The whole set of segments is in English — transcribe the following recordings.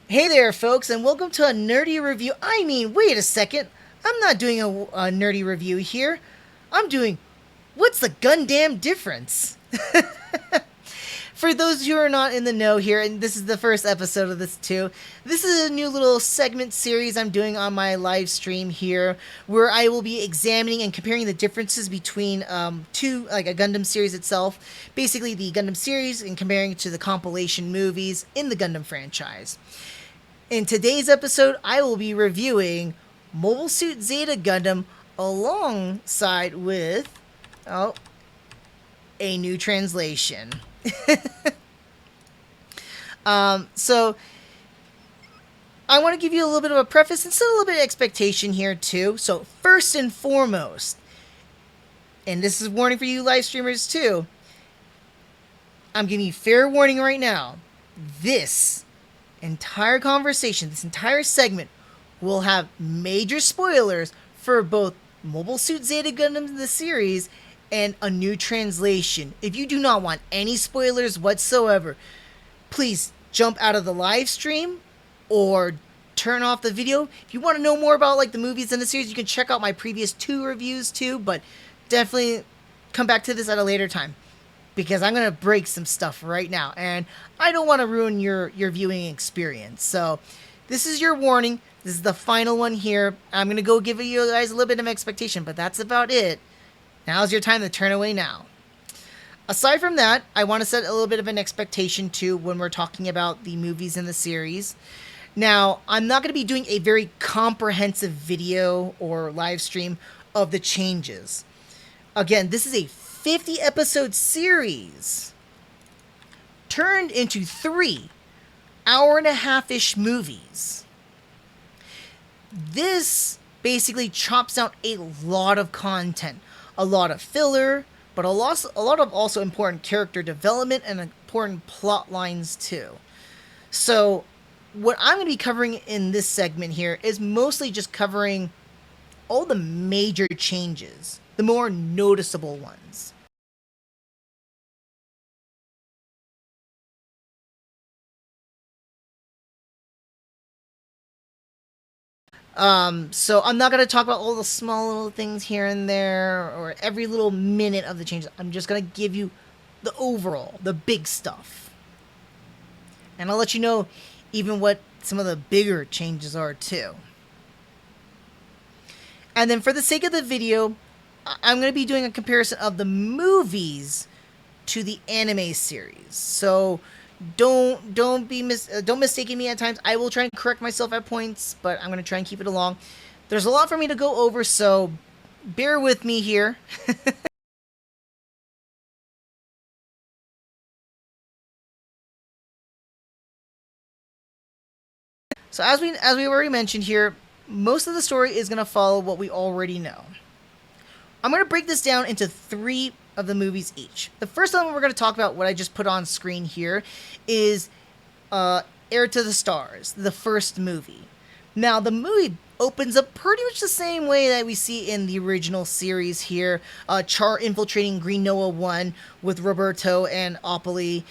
Hey there, folks, and welcome to a nerdy review. Wait a second. I'm not doing a nerdy review here. I'm doing what's the Gundam difference? For those who are not in the know here, and this is the first episode of this too, this is a new little segment series I'm doing on my live stream here, where I will be examining and comparing the differences between like a Gundam series itself, basically the Gundam series, and comparing it to the compilation movies in the Gundam franchise. In today's episode, I will be reviewing Mobile Suit Zeta Gundam alongside with a new translation. So I want to give you a little bit of a preface and still a little bit of expectation here too. So first and foremost, and this is a warning for you live streamers too, I'm giving you fair warning right now. This entire conversation, this entire segment, will have major spoilers for both Mobile Suit Zeta Gundam the series and a new translation. If you do not want any spoilers whatsoever, please jump out of the live stream or turn off the video. If you want to know more about like the movies in the series, you can check out my previous 2 reviews too, but definitely come back to this at a later time, because I'm going to break some stuff right now, and I don't want to ruin your viewing experience. So this is your warning. This is the final one here. I'm going to go give you guys a little bit of expectation, but that's about it. Now's your time to turn away now. Aside from that, I want to set a little bit of an expectation too when we're talking about the movies in the series. Now, I'm not going to be doing a very comprehensive video or live stream of the changes. Again, this is a 50 episode series turned into 3 hour-and-a-half-ish movies. This basically chops out a lot of content, a lot of filler, but a lot of also important character development and important plot lines too. So what I'm going to be covering in this segment here is mostly just covering all the major changes, the more noticeable ones. So I'm not going to talk about all the small little things here and there or every little minute of the changes. I'm just going to give you the overall, the big stuff. And I'll let you know even what some of the bigger changes are too. And then for the sake of the video, I'm going to be doing a comparison of the movies to the anime series. So don't mistake me at times. I will try and correct myself at points, but I'm going to try and keep it along. There's a lot for me to go over, so bear with me here. So as we already mentioned here, most of the story is going to follow what we already know. I'm going to break this down into 3 of the movies each. The first one we're going to talk about, what I just put on screen here, is Heir to the Stars, the first movie. Now, the movie opens up pretty much the same way that we see in the original series here. Char infiltrating Green Noah 1 with Roberto and Opoly.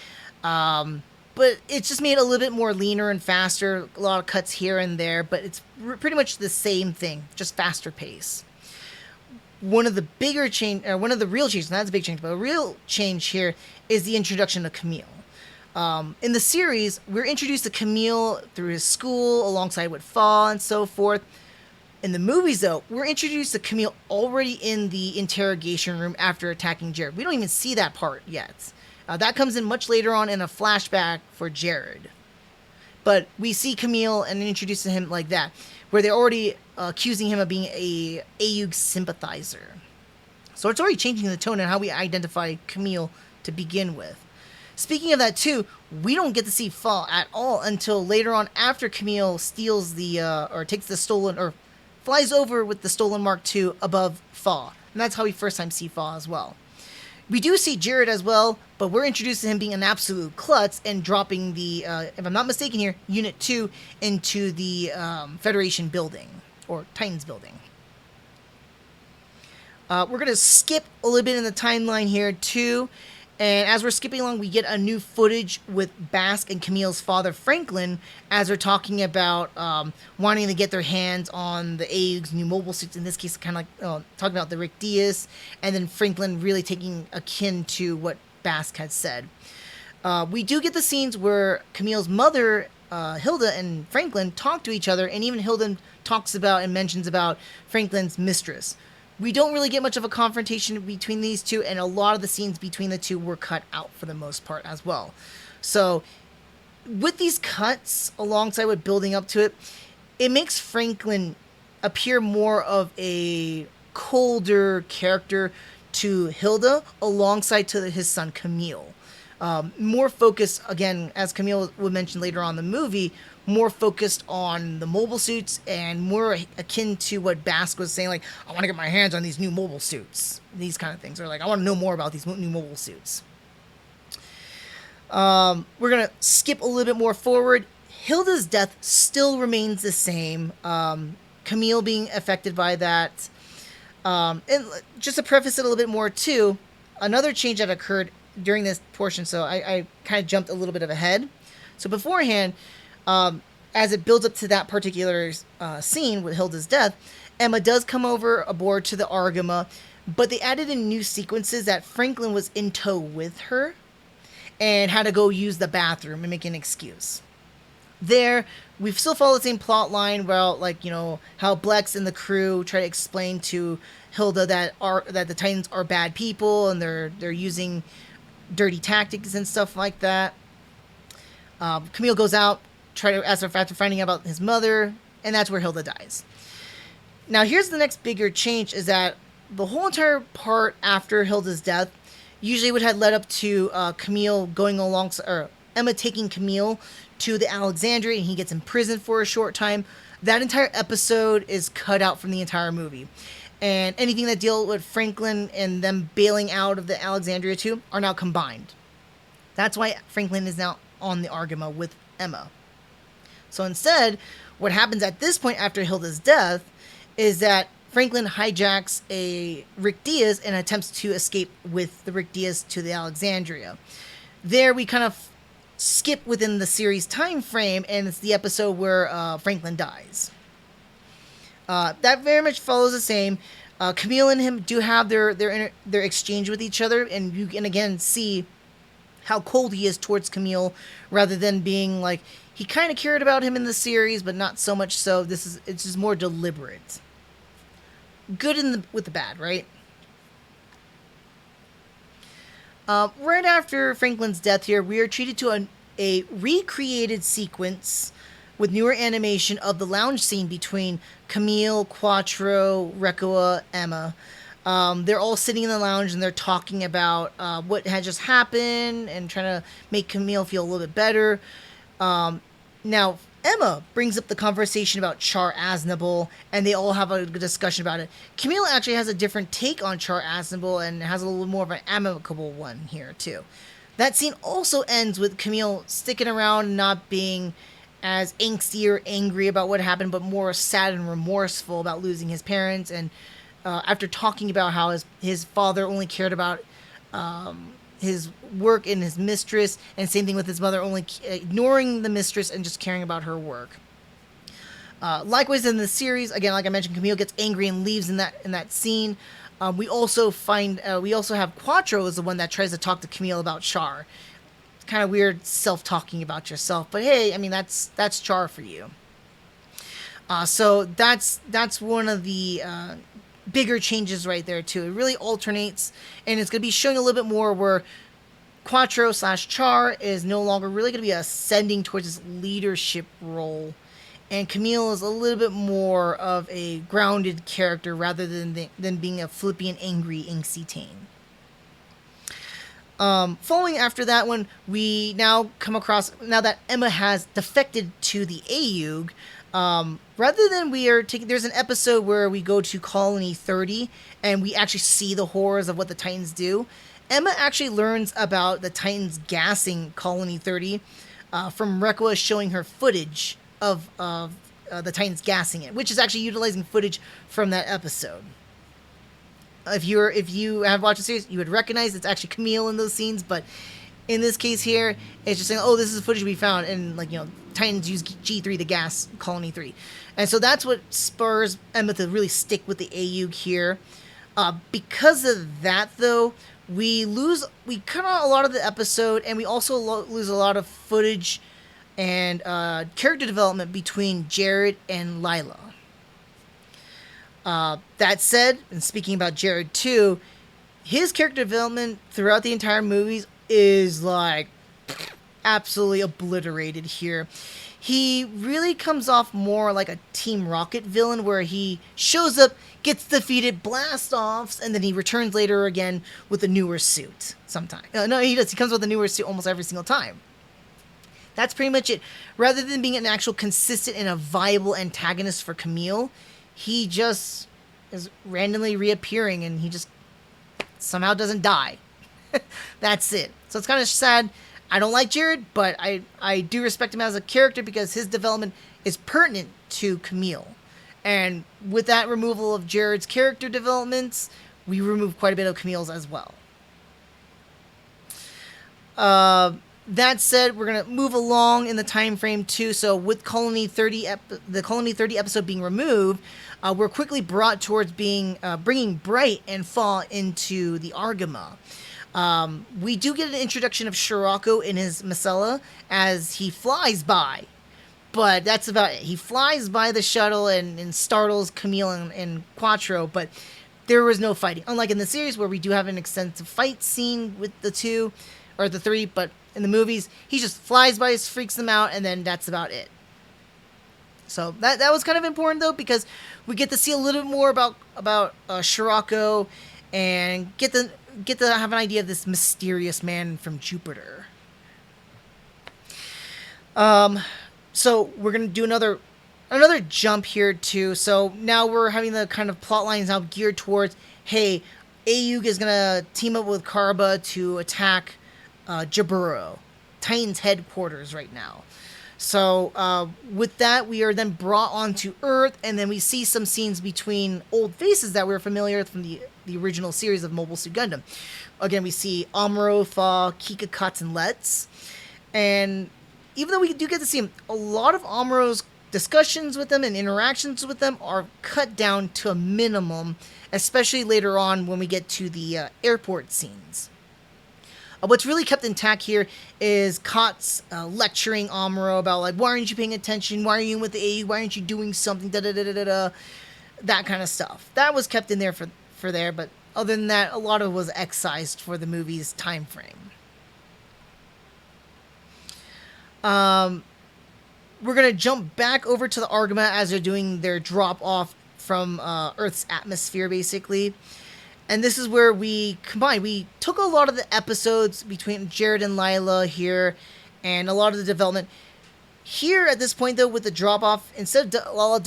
But it's just made a little bit more leaner and faster. A lot of cuts here and there, but it's pretty much the same thing, just faster pace. One of the bigger change, or one of the real changes, not a big change, but a real change here is the introduction of Camille. In the series, we're introduced to Camille through his school, alongside with Fa and so forth. In the movies, though, we're introduced to Camille already in the interrogation room after attacking Jared. We don't even see that part yet. That comes in much later on in a flashback for Jared. But we see Camille and introduce to him like that, where they're already accusing him of being a AUG sympathizer. So it's already changing the tone and how we identify Camille to begin with. Speaking of that too, we don't get to see Fa at all until later on, after Camille steals or takes the stolen, or flies over with the stolen Mark II above Fa. And that's how we first time see Fa as well. We do see Jared as well, but we're introduced to him being an absolute klutz and dropping the, if I'm not mistaken here, Unit 2 into the Federation building, or Titans building. We're going to skip a little bit in the timeline here too, And as we're skipping along, we get a new footage with Bask and Camille's father, Franklin, as they're talking about wanting to get their hands on the AUG's new mobile suits. In this case, kind of like talking about the Rick Diaz, and then Franklin really taking akin to what Bask had said. We do get the scenes where Camille's mother, Hilda, and Franklin talk to each other, and even Hilda talks about and mentions about Franklin's mistress. We don't really get much of a confrontation between these two, and a lot of the scenes between the two were cut out for the most part as well. So, with these cuts, alongside with building up to it, it makes Franklin appear more of a colder character to Hilda, alongside to his son Camille. More focused, again, as Camille would mention later on in the movie, more focused on the mobile suits and more akin to what Bask was saying, like, I want to get my hands on these new mobile suits. These kind of things. Or like, I want to know more about these new mobile suits. We're going to skip a little bit more forward. Hilda's death still remains the same. Camille being affected by that. And just to preface it a little bit more too, another change that occurred during this portion, so I kind of jumped a little bit of ahead. So beforehand, as it builds up to that particular scene with Hilda's death, Emma does come over aboard to the Argama, but they added in new sequences that Franklin was in tow with her and had to go use the bathroom and make an excuse. There, we still follow the same plot line about, like, you know, how Blex and the crew try to explain to Hilda that the Titans are bad people and they're using dirty tactics and stuff like that. Camille goes out, after finding out about his mother, and that's where Hilda dies. Now, here's the next bigger change, is that the whole entire part after Hilda's death usually would have led up to Camille going along, or Emma taking Camille to the Alexandria, and he gets imprisoned for a short time. That entire episode is cut out from the entire movie. And anything that deal with Franklin and them bailing out of the Alexandria too are now combined. That's why Franklin is now on the Argama with Emma. So instead, what happens at this point after Hilda's death is that Franklin hijacks a Rick Diaz and attempts to escape with the Rick Diaz to the Alexandria. There we kind of skip within the series time frame, and it's the episode where Franklin dies. That very much follows the same. Camille and him do have their exchange with each other, and you can again see how cold he is towards Camille, rather than being like, he kind of cared about him in the series, but not so much so. It's just more deliberate. Good with the bad, right? Right after Franklin's death here, we are treated to a recreated sequence with newer animation of the lounge scene between Camille, Quattro, Reccoa, Emma. They're all sitting in the lounge and they're talking about what had just happened and trying to make Camille feel a little bit better. Now, Emma brings up the conversation about Char Aznable, and they all have a good discussion about it. Camille actually has a different take on Char Aznable and has a little more of an amicable one here, too. That scene also ends with Camille sticking around and not being as angsty or angry about what happened, but more sad and remorseful about losing his parents, and after talking about how his father only cared about his work and his mistress, and same thing with his mother, only ignoring the mistress and just caring about her work. Likewise in the series, again, like I mentioned, Camille gets angry and leaves in that scene. We also have Quattro as the one that tries to talk to Camille about Char. It's kind of weird self-talking about yourself, but hey, I mean, that's Char for you. So that's one of the bigger changes right there too. It really alternates, and it's going to be showing a little bit more where Quattro/Char is no longer really going to be ascending towards this leadership role, and Camille is a little bit more of a grounded character rather than being a flippy and angry angsty teen. Following after that one, we now come across, now that Emma has defected to the AUG, rather than there's an episode where we go to Colony 30 and we actually see the horrors of what the Titans do. Emma actually learns about the Titans gassing Colony 30 from Reccoa showing her footage of the Titans gassing it, which is actually utilizing footage from that episode. If you have watched the series, you would recognize it's actually Camille in those scenes. But in this case here, it's just saying, oh, this is footage we found, and like Titans use G3 to gas Colony 3, and so that's what spurs Emma to really stick with the AUG here. Because of that, though, we cut out a lot of the episode, and we also lose a lot of footage and character development between Jared and Lila. That said, and speaking about Jared too, his character development throughout the entire movies is like absolutely obliterated here. He really comes off more like a Team Rocket villain, where he shows up, gets defeated, blasts off, and then he returns later again with a newer suit. Sometimes, no, he does. He comes with a newer suit almost every single time. That's pretty much it. Rather than being an actual consistent and a viable antagonist for Camille, he just is randomly reappearing, and he just somehow doesn't die. That's it. So it's kind of sad. I don't like Jared, but I do respect him as a character because his development is pertinent to Camille. And with that removal of Jared's character developments, we remove quite a bit of Camille's as well. That said, we're going to move along in the time frame too. So with Colony 30 the Colony 30 episode being removed, we're quickly brought towards bringing Bright and Fall into the Argama. We do get an introduction of Scirocco in his Macella as he flies by, but that's about it. He flies by the shuttle and startles Camille and Quattro, but there was no fighting. Unlike in the series where we do have an extensive fight scene with the two, or the three, but in the movies, he just flies by, freaks them out, and then that's about it. So that was kind of important though, because we get to see a little bit more about Scirocco and get to have an idea of this mysterious man from Jupiter. So we're gonna do another jump here too. So now we're having the kind of plot lines now geared towards, hey, AUG is gonna team up with Karba to attack Jaburo, Titan's headquarters right now. So with that, we are then brought onto Earth, and then we see some scenes between old faces that we're familiar with from the original series of Mobile Suit Gundam. Again, we see Amuro, Fa, Kika, Katz, and Let's. And even though we do get to see him, a lot of Amuro's discussions with them and interactions with them are cut down to a minimum, especially later on when we get to the airport scenes. What's really kept intact here is Katz lecturing Amuro about, like, why aren't you paying attention? Why are you in with the AU? Why aren't you doing something? That kind of stuff. That was kept in there for there, but other than that, a lot of it was excised for the movie's time frame. We're going to jump back over to the Argama as they're doing their drop-off from Earth's atmosphere, basically. And this is where we combined. We took a lot of the episodes between Jared and Lila here, and a lot of the development. Here at this point, though, with the drop-off, instead of Lila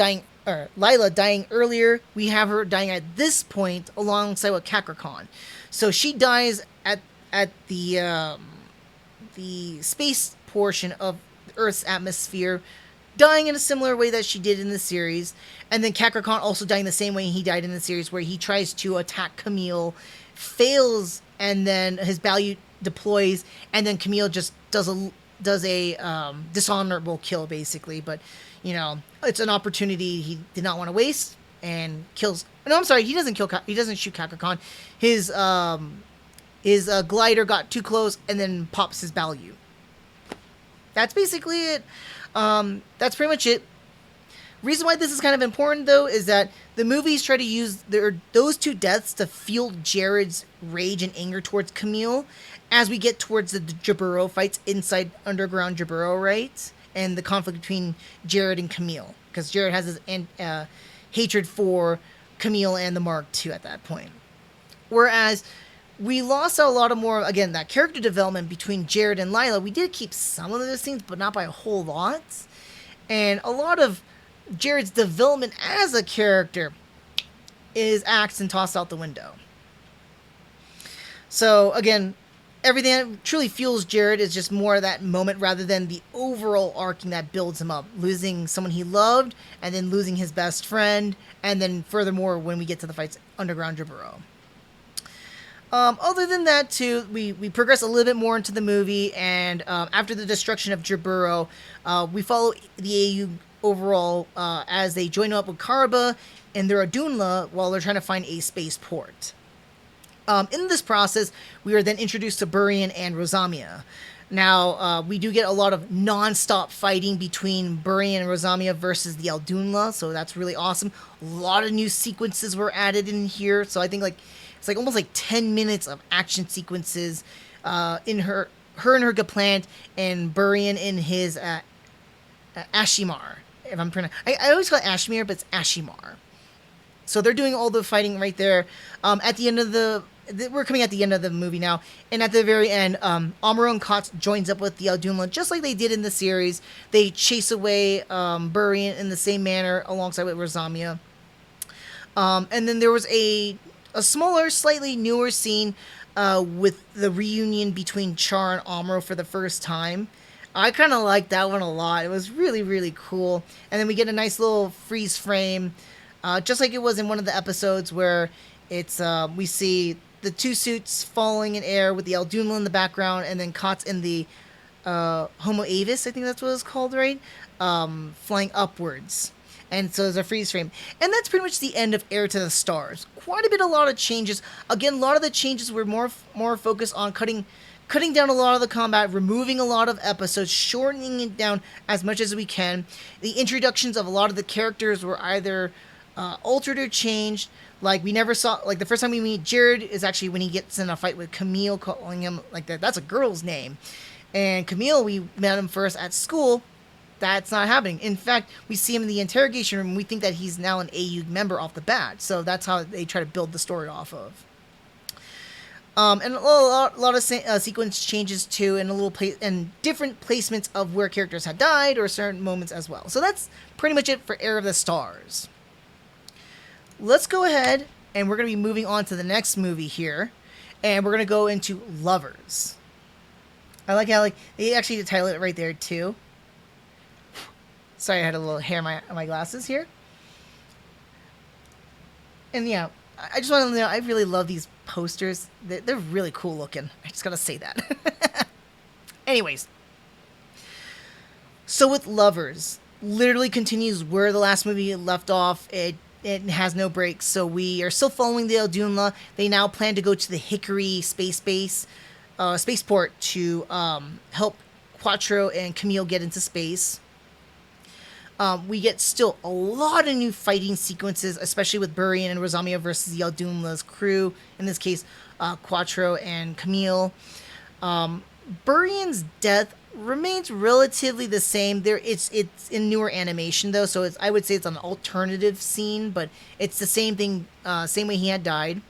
dying earlier, we have her dying at this point alongside with Kakarkan. So she dies at the space portion of Earth's atmosphere, dying in a similar way that she did in the series. And then Kakarkan also dying the same way he died in the series, where he tries to attack Camille, fails, and then his Balu deploys, and then Camille just does a dishonorable kill, basically. But, it's an opportunity he did not want to waste, and kills... No, I'm sorry, he doesn't shoot Kakarkan. His glider got too close, and then pops his Balu. That's basically it. That's pretty much it. Reason why this is kind of important, though, is that the movies try to use those two deaths to fuel Jared's rage and anger towards Camille as we get towards the Jaburo fights inside underground Jaburo, right? And the conflict between Jared and Camille, because Jared has his hatred for Camille and the Mark II at that point. Whereas we lost a lot of more, again, that character development between Jared and Lila. We did keep some of those scenes, but not by a whole lot. And a lot of Jared's development as a character is axed and tossed out the window. So, again, everything that truly fuels Jared is just more of that moment rather than the overall arcing that builds him up. Losing someone he loved, and then losing his best friend, and then furthermore when we get to the fights underground Jaburo. Other than that, too, we progress a little bit more into the movie, and after the destruction of Jaburo, we follow the AU overall as they join up with Karaba and their Adunla while they're trying to find a spaceport. In this process, we are then introduced to Burian and Rosamia. Now, we do get a lot of non-stop fighting between Burian and Rosamia versus the Aldunla, so that's really awesome. A lot of new sequences were added in here, so I think it's almost 10 minutes of action sequences in her and her Gaplant, and Burian in his Ashimar. If I'm pronouncing, I always call it Ashmir, but it's Ashimar. So they're doing all the fighting right there. At the end of we're coming at the end of the movie now, and at the very end, Amuro and Kotz joins up with the Aldunla, just like they did in the series. They chase away Burian in the same manner alongside with Rosamia. And then there was a smaller, slightly newer scene with the reunion between Char and Amuro for the first time. I kind of liked that one a lot. It was really, really cool. And then we get a nice little freeze frame, just like it was in one of the episodes where it's we see the two suits falling in air with the Aldunla in the background, and then Kotz in the Homo Avis, I think that's what it's called, right? Flying upwards. And so there's a freeze frame. And that's pretty much the end of Heir to the Stars. Quite a lot of changes. Again, a lot of the changes were more focused on cutting down a lot of the combat, removing a lot of episodes, shortening it down as much as we can. The introductions of a lot of the characters were either altered or changed. Like, we never saw, like, the first time we meet Jared is actually when he gets in a fight with Camille, calling him, like, that's a girl's name. And Camille, we met him first at school. That's not happening. In fact, we see him in the interrogation room, and we think that he's now an AU member off the bat. So that's how they try to build the story off of. And a lot of sequence changes too, and different placements of where characters had died or certain moments as well. So that's pretty much it for Heir of the Stars. Let's go ahead, and we're going to be moving on to the next movie here, and we're going to go into Lovers. I like how they actually title it right there too. Sorry, I had a little hair on my glasses here. And yeah, I just want to know, I really love these posters. They're really cool looking. I just gotta say that. Anyways. So with Lovers, literally continues where the last movie left off. It has no breaks. So we are still following the Aldunla. They now plan to go to the Hickory spaceport to help Quattro and Camille get into space. We get still a lot of new fighting sequences, especially with Burian and Rosamia versus the Aldunla's crew. In this case, Quattro and Camille. Burian's death remains relatively the same. It's in newer animation though, so I would say it's an alternative scene, but it's the same thing, same way he had died.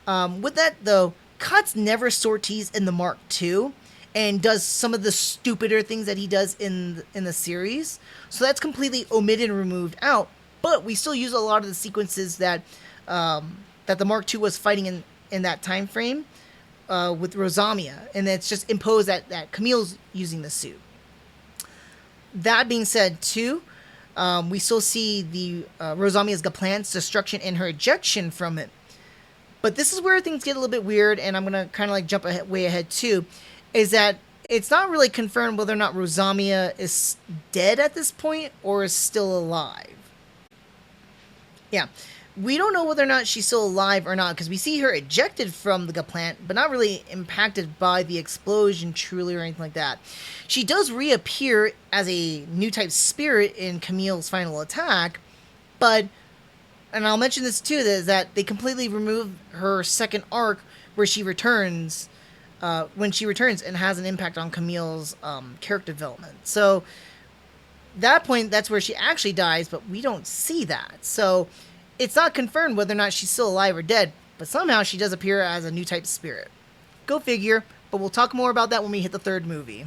With that though, Kotz never sorties in the Mark II. And does some of the stupider things that he does in the series. So that's completely omitted and removed out. But we still use a lot of the sequences that the Mark II was fighting in that time frame with Rosamia. And it's just imposed that Camille's using the suit. That being said, too, we still see the Rosamia's Gaplant's destruction and her ejection from it. But this is where things get a little bit weird, and I'm going to kind of jump way ahead, too. Is that it's not really confirmed whether or not Rosamia is dead at this point or is still alive. Yeah, we don't know whether or not she's still alive or not, because we see her ejected from the Gaplant, but not really impacted by the explosion truly or anything like that. She does reappear as a new type spirit in Camille's final attack, but, and I'll mention this too, is that they completely remove her second arc where she returns when she returns and has an impact on Camille's character development. So that point, that's where she actually dies, but we don't see that. So it's not confirmed whether or not she's still alive or dead, but somehow she does appear as a new type spirit. Go figure, but we'll talk more about that when we hit the third movie.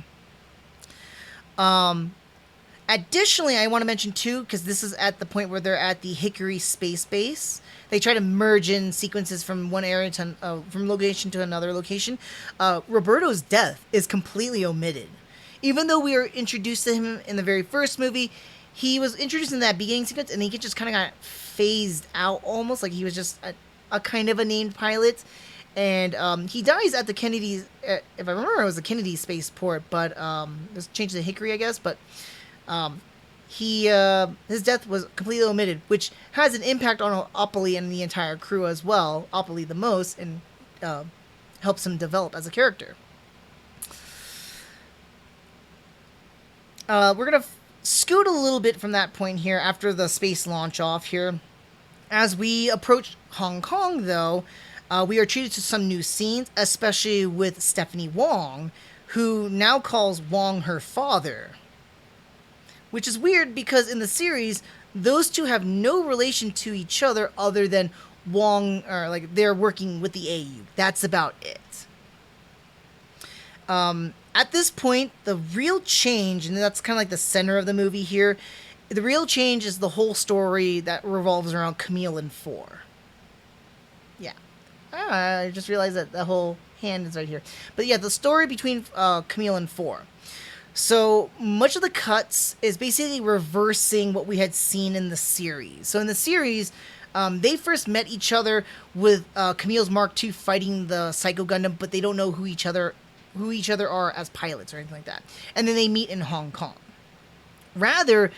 Additionally, I want to mention too, because this is at the point where they're at the Hickory Space Base. They try to merge in sequences from one area to from location to another location. Roberto's death is completely omitted. Even though we were introduced to him in the very first movie, he was introduced in that beginning sequence, and he just kind of got phased out almost, like he was just a kind of a named pilot. And he dies at the Kennedy, if I remember, it was the Kennedy spaceport, but let's change the Hickory, I guess. But his death was completely omitted, which has an impact on Opoly and the entire crew as well. Opoly the most, and helps him develop as a character. We're gonna scoot a little bit from that point here after the space launch off here. As we approach Hong Kong, though, we are treated to some new scenes, especially with Stephanie Wong, who now calls Wong her father. Which is weird because in the series, those two have no relation to each other than Wong, or like they're working with the AU. That's about it. At this point, the real change, and that's kind of like the center of the movie here, the real change is the whole story that revolves around Camille and Four. Yeah. I just realized that the whole hand is right here. But yeah, the story between Camille and Four. So much of the cuts is basically reversing what we had seen in the series. So in the series, they first met each other with Camille's Mark II fighting the Psycho Gundam, but they don't know who each other are as pilots or anything like that. And then they meet in Hong Kong. Rather,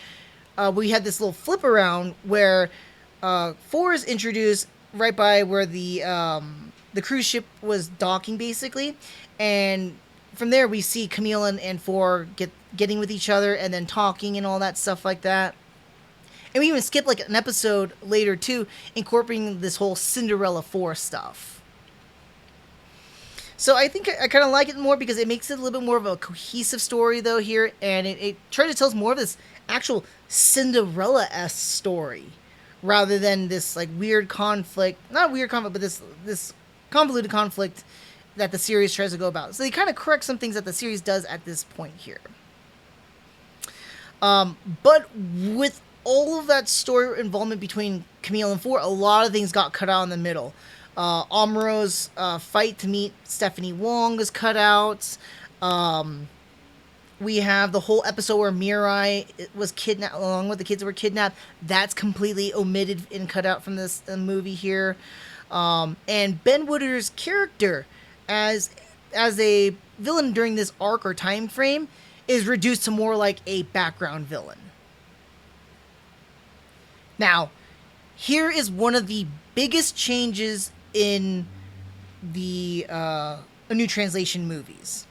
we had this little flip around where Four is introduced right by where the cruise ship was docking, basically. And from there, we see Camille and Four getting with each other and then talking and all that stuff like that. And we even skip like an episode later, too, incorporating this whole Cinderella 4 stuff. So I think I kind of like it more because it makes it a little bit more of a cohesive story, though, here. And it tries to tell us more of this actual Cinderella-esque story rather than this, like, weird conflict. Not weird conflict, but this convoluted conflict that the series tries to go about. So they kind of correct some things that the series does at this point here. But with all of that story involvement between Camille and Four, a lot of things got cut out in the middle. Amuro's fight to meet Stephanie Wong is cut out. We have the whole episode where Mirai was kidnapped, along with the kids that were kidnapped. That's completely omitted and cut out from this movie here. And Ben Wooder's character as a villain during this arc or time frame is reduced to more like a background villain. Now, here is one of the biggest changes in the A New Translation movies.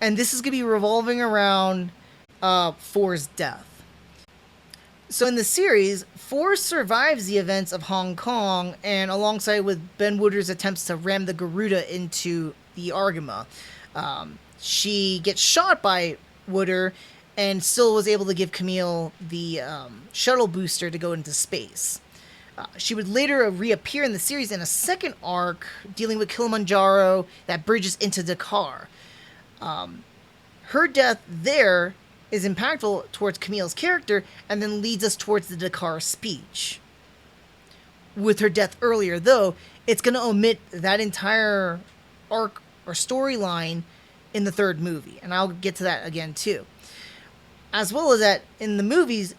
And this is going to be revolving around Four's death. So in the series, Four survives the events of Hong Kong, and alongside with Ben Wooder's attempts to ram the Garuda into the Argama. She gets shot by Wooder and still was able to give Camille the shuttle booster to go into space. She would later reappear in the series in a second arc dealing with Kilimanjaro that bridges into Dakar. Her death there is impactful towards Camille's character and then leads us towards the Dakar speech. With her death earlier, though, it's going to omit that entire arc or storyline in the third movie, and I'll get to that again too. As well as that, in the movies,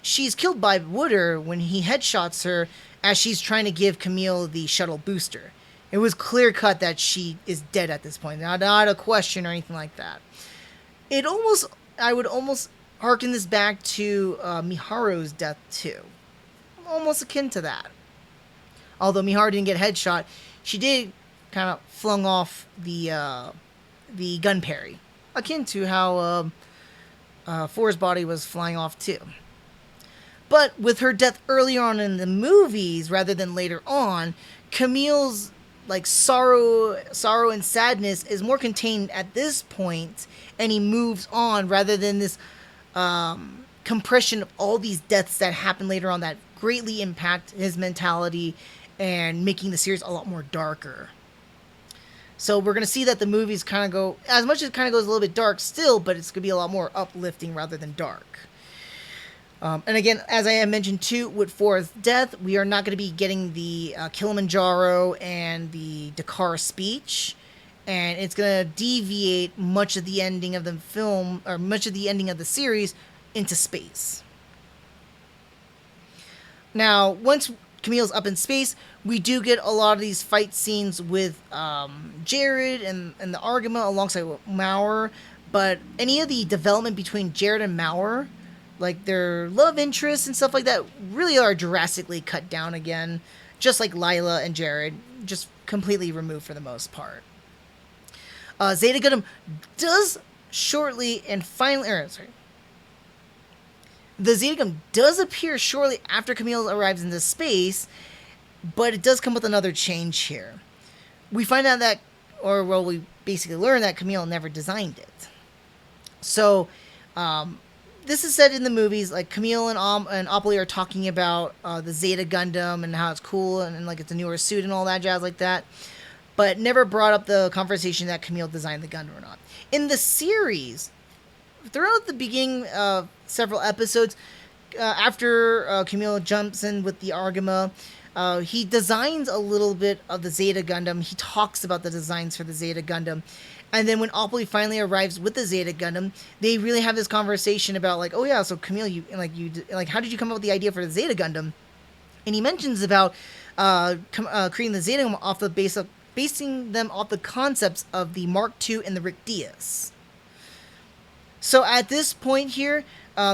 she's killed by Wooder when he headshots her as she's trying to give Camille the shuttle booster. It was clear cut that she is dead at this point, not a question or anything like that. I would almost harken this back to Miharu's death too, almost akin to that. Although Miharu didn't get headshot, she did kind of flung off the gun parry, akin to how Four's body was flying off too. But with her death earlier on in the movies rather than later on, Camille's like sorrow and sadness is more contained at this point, and he moves on rather than this compression of all these deaths that happen later on that greatly impact his mentality and making the series a lot more darker. So we're going to see that the movies kind of go, as much as it kind of goes a little bit dark still, but it's going to be a lot more uplifting rather than dark. And again, as I mentioned too, with Four's death, we are not going to be getting the Kilimanjaro and the Dakar speech. And it's going to deviate much of the ending of the film, or much of the ending of the series, into space. Now, once Camille's up in space, we do get a lot of these fight scenes with Jared and the Argama alongside Mauer. But any of the development between Jared and Mauer, like their love interests and stuff like that, really are drastically cut down again. Just like Lila and Jared, just completely removed for the most part. Zeta Gundam does shortly and finally, the Zeta Gundam does appear shortly after Camille arrives into space, but it does come with another change here. We find out that, we basically learn that Camille never designed it. So, this is said in the movies, like Camille and Opoly are talking about the Zeta Gundam and how it's cool and like it's a newer suit and all that jazz like that, but never brought up the conversation that Camille designed the Gundam or not. In the series, throughout the beginning of several episodes, after Camille jumps in with the Argama, he designs a little bit of the Zeta Gundam. He talks about the designs for the Zeta Gundam. And then when Opoly finally arrives with the Zeta Gundam, they really have this conversation about like, oh yeah, so Camille, how did you come up with the idea for the Zeta Gundam? And he mentions about creating the Zeta Gundam basing them off the concepts of the Mark II and the Rick Diaz. So at this point here,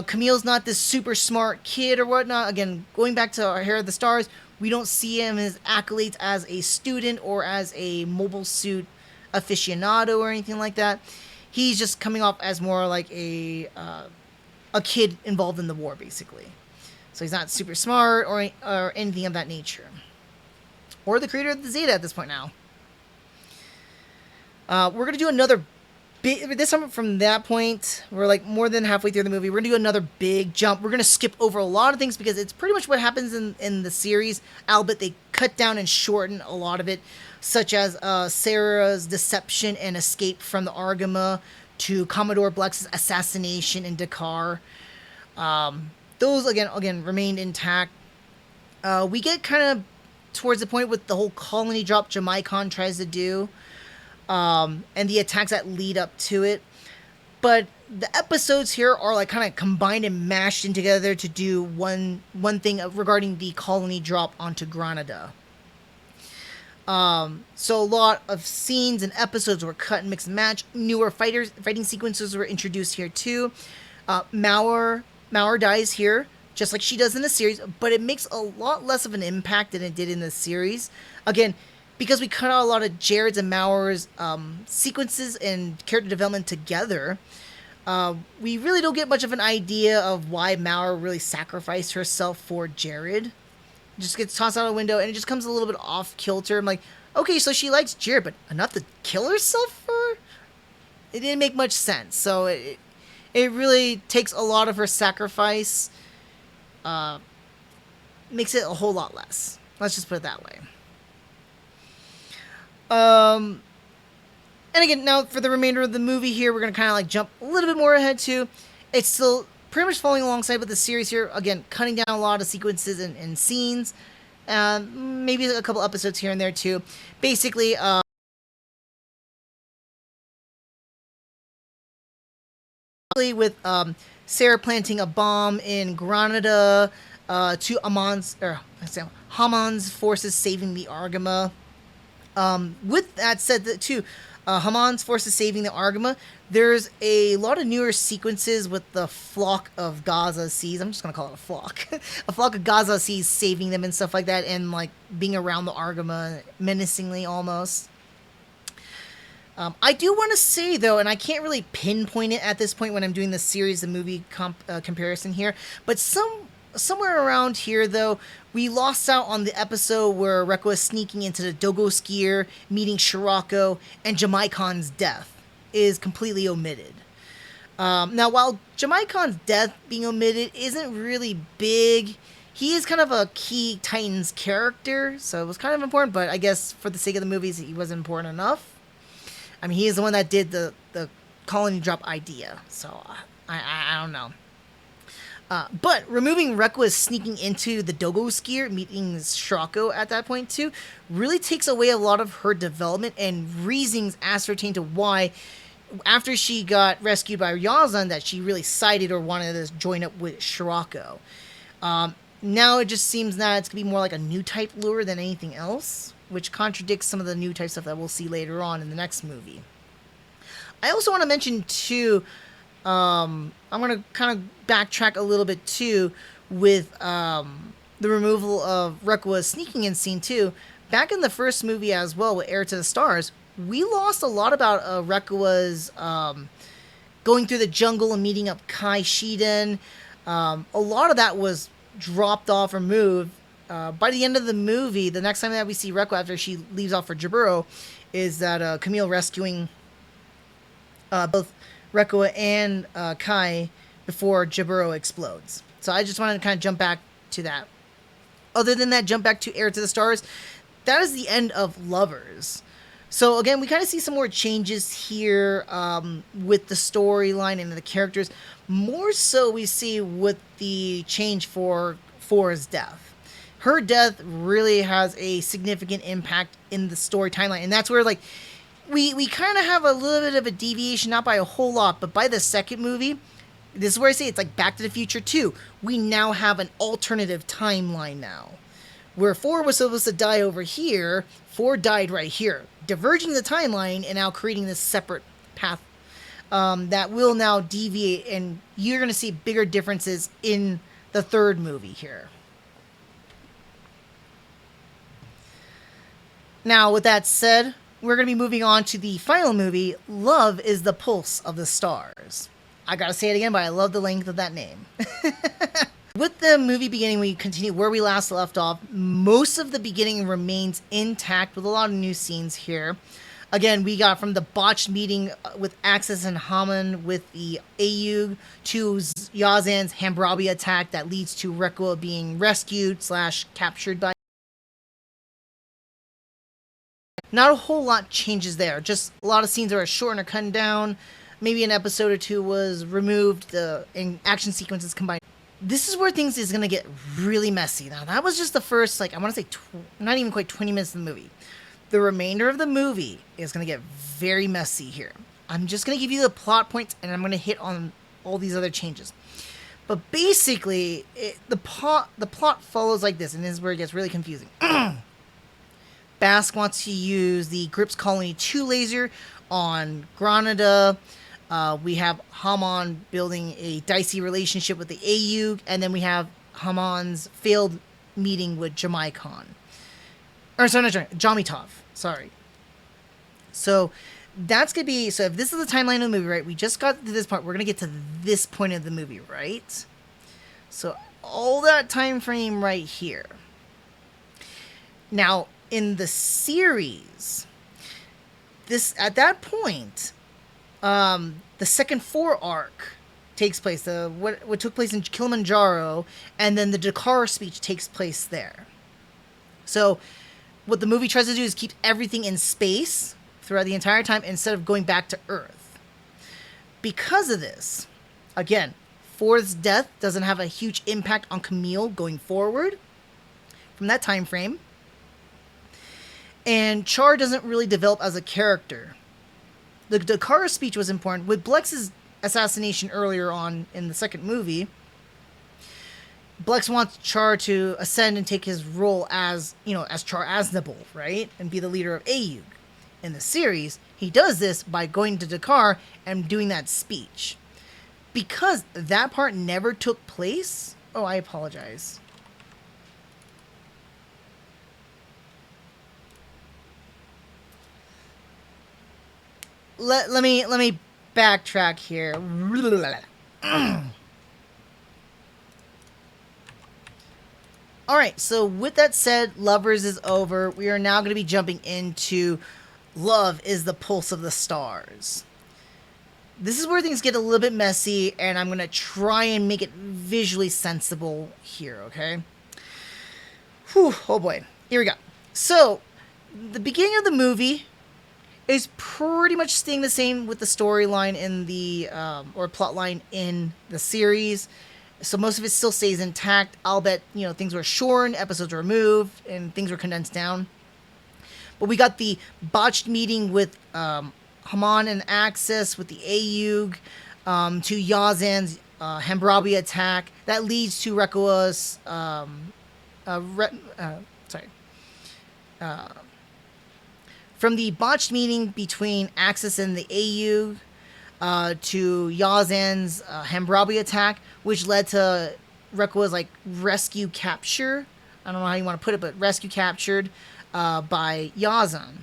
Camille's not this super smart kid or whatnot. Again, going back to our Heir of the Stars, we don't see him as accolades as a student or as a mobile suit aficionado or anything like that. He's just coming off as more like a kid involved in the war, basically. So he's not super smart or anything of that nature. Or the creator of the Zeta at this point now. We're going to do another big... This time from that point, we're like more than halfway through the movie. We're going to do another big jump. We're going to skip over a lot of things because it's pretty much what happens in the series. Albeit they cut down and shorten a lot of it. Such as Sarah's deception and escape from the Argama to Commodore Blex's assassination in Dakar. Those, again, remained intact. We get kind of towards the point with the whole colony drop Jamaicon tries to do. And the attacks that lead up to it. But the episodes here are like kind of combined and mashed in together to do one thing regarding the colony drop onto Granada. So a lot of scenes and episodes were cut and mixed and matched. Newer fighting sequences were introduced here too. Mauer dies here, just like she does in the series, but it makes a lot less of an impact than it did in the series. Again, because we cut out a lot of Jared's and Mauer's sequences and character development together, we really don't get much of an idea of why Mauer really sacrificed herself for Jared. It just gets tossed out a window, and it just comes a little bit off kilter. I'm like, okay, so she likes Jared, but enough to kill herself for her? It didn't make much sense. So it really takes a lot of her sacrifice, makes it a whole lot less. Let's just put it that way. And again, now for the remainder of the movie here, we're going to kind of like jump a little bit more ahead too. It's still pretty much following alongside with the series here. Again, cutting down a lot of sequences and scenes. Maybe a couple episodes here and there too. Basically, with Sarah planting a bomb in Granada to Hamon's forces saving the Argama. With that said, too, Hamon's forces saving the Argama, there's a lot of newer sequences with the flock of Gaza Seas. I'm just going to call it a flock. A flock of Gaza Seas saving them and stuff like that, and like being around the Argama menacingly almost. I do want to say, though, and I can't really pinpoint it at this point when I'm doing the series and movie comparison here, but somewhere around here, though, we lost out on the episode where Rekko is sneaking into the Dogo Skier, meeting Shirako, and Jamaicon's death is completely omitted. Now, while Jamaicon's death being omitted isn't really big, he is kind of a key Titans character, so it was kind of important, but I guess for the sake of the movies, he wasn't important enough. I mean, he is the one that did the colony drop idea, so I don't know. But removing Rekko sneaking into the Dogo Skier, meeting Shirako at that point too, really takes away a lot of her development and reasons ascertained to why, after she got rescued by Yazan, that she really sided or wanted to join up with Shirako. Now it just seems that it's going to be more like a new type lure than anything else, which contradicts some of the new type stuff that we'll see later on in the next movie. I also want to mention, too, I'm going to kind of backtrack a little bit, too, with the removal of Rekua's sneaking in scene, too. Back in the first movie as well, with Heir to the Stars, we lost a lot about Rekua's going through the jungle and meeting up Kai Shiden. A lot of that was dropped off, removed. By the end of the movie, the next time that we see Rekua after she leaves off for Jaburo is that Camille rescuing both Rekua and Kai before Jaburo explodes. So I just wanted to kind of jump back to that. Other than that, jump back to Heir to the Stars. That is the end of Lovers. So again, we kind of see some more changes here with the storyline and the characters. More so we see with the change for Four's death. Her death really has a significant impact in the story timeline. And that's where, like, we kind of have a little bit of a deviation, not by a whole lot, but by the second movie, this is where I say it's like Back to the Future 2. We now have an alternative timeline now. Where 4 was supposed to die over here, 4 died right here, diverging the timeline and now creating this separate path that will now deviate, and you're going to see bigger differences in the third movie here. Now, with that said, we're going to be moving on to the final movie, Love is the Pulse of the Stars. I gotta say it again, but I love the length of that name. With the movie beginning, we continue where we last left off. Most of the beginning remains intact with a lot of new scenes here. Again, we got from the botched meeting with Axis and Haman with the Ayug to Yazan's Hambrabi attack that leads to Rekua being rescued / captured by. Not a whole lot changes there. Just a lot of scenes are shortened or cut down. Maybe an episode or two was removed. The action sequences combined. This is where things is going to get really messy. Now, that was just the first, like, I want to say, not even quite 20 minutes of the movie. The remainder of the movie is going to get very messy here. I'm just going to give you the plot points, and I'm going to hit on all these other changes. But basically, the plot follows like this, and this is where it gets really confusing. Bask wants to use the Grips Colony 2 laser on Granada. We have Haman building a dicey relationship with the Ayug, and then we have Haman's failed meeting with Jamai Khan. Jamitov. Sorry. So that's going to be, so if this is the timeline of the movie, right, we just got to this part, we're going to get to this point of the movie, right? So all that time frame right here. Now, in the series, at that point, the second 4 arc takes place. What took place in Kilimanjaro, and then the Dakar speech takes place there. So, what the movie tries to do is keep everything in space throughout the entire time instead of going back to Earth. Because of this, again, Ford's death doesn't have a huge impact on Camille going forward from that time frame. And Char doesn't really develop as a character. The Dakar speech was important. With Blex's assassination earlier on in the second movie, Blex wants Char to ascend and take his role as Char Aznable, right? And be the leader of Ayug. In the series, he does this by going to Dakar and doing that speech. Because that part never took place... Oh, I apologize. Let me backtrack here. Alright, so with that said, Lovers is over. We are now going to be jumping into Love is the Pulse of the Stars. This is where things get a little bit messy, and I'm going to try and make it visually sensible here, okay? Whew, oh boy. Here we go. So, the beginning of the movie is pretty much staying the same with the storyline in the, or plot line in the series. So most of it still stays intact. I'll bet, things were shortened, episodes were removed, and things were condensed down. But we got the botched meeting with Haman and Axis with the Ayug, to Yazan's Hammurabi attack that leads to Rekua's from the botched meeting between Axis and the AU to Yazan's Hammurabi attack, which led to Rekua's like rescue capture. I don't know how you want to put it, but rescue captured by Yazan.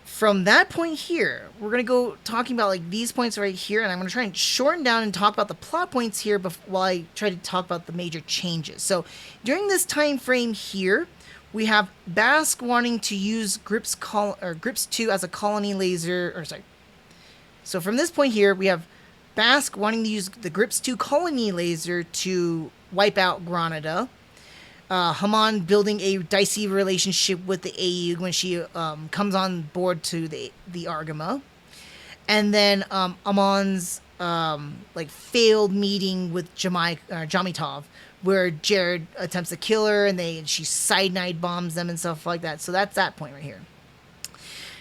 From that point here, we're going to go talking about like these points right here, and I'm going to try and shorten down and talk about the plot points here while I try to talk about the major changes. So during this time frame here, we have Bask wanting to use Grips 2 as a colony laser, So from this point here, we have Bask wanting to use the Grips 2 colony laser to wipe out Granada. Haman building a dicey relationship with the AU when she comes on board to the Argama. And then Amon's failed meeting with Jamitov, where Jared attempts to kill her and she cyanide bombs them and stuff like that. So that's that point right here.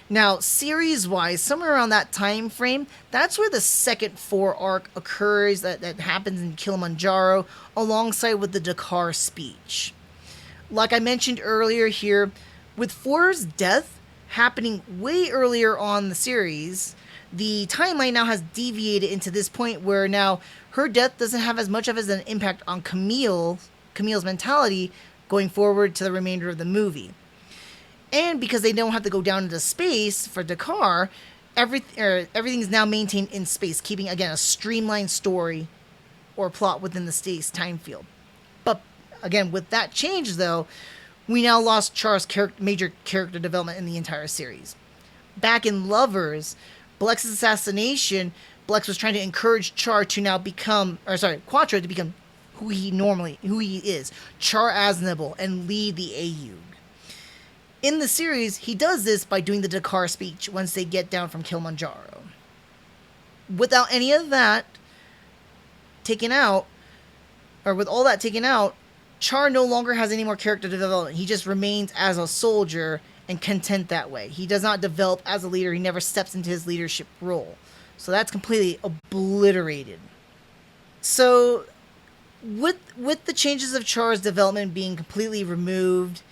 Now, series-wise, somewhere around that time frame, that's where the second 4 arc occurs that happens in Kilimanjaro, alongside with the Dakar speech. Like I mentioned earlier here, with 4's death happening way earlier on the series, the timeline now has deviated into this point where now her death doesn't have as much of an impact on Camille's mentality going forward to the remainder of the movie. And because they don't have to go down into space for Dakar, everything is now maintained in space, keeping, again, a streamlined story or plot within the space time field. But, again, with that change, though, we now lost Char's major character development in the entire series. Back in Lovers, Blex's assassination, Blex was trying to encourage Char to now Quattro to become who he is, Char Aznable, and lead the AU. In the series, he does this by doing the Dakar speech once they get down from Kilimanjaro. Without any of that taken out, or with all that taken out, Char no longer has any more character development. He just remains as a soldier and content that way. He does not develop as a leader. He never steps into his leadership role. So that's completely obliterated. So with the changes of Char's development being completely removed,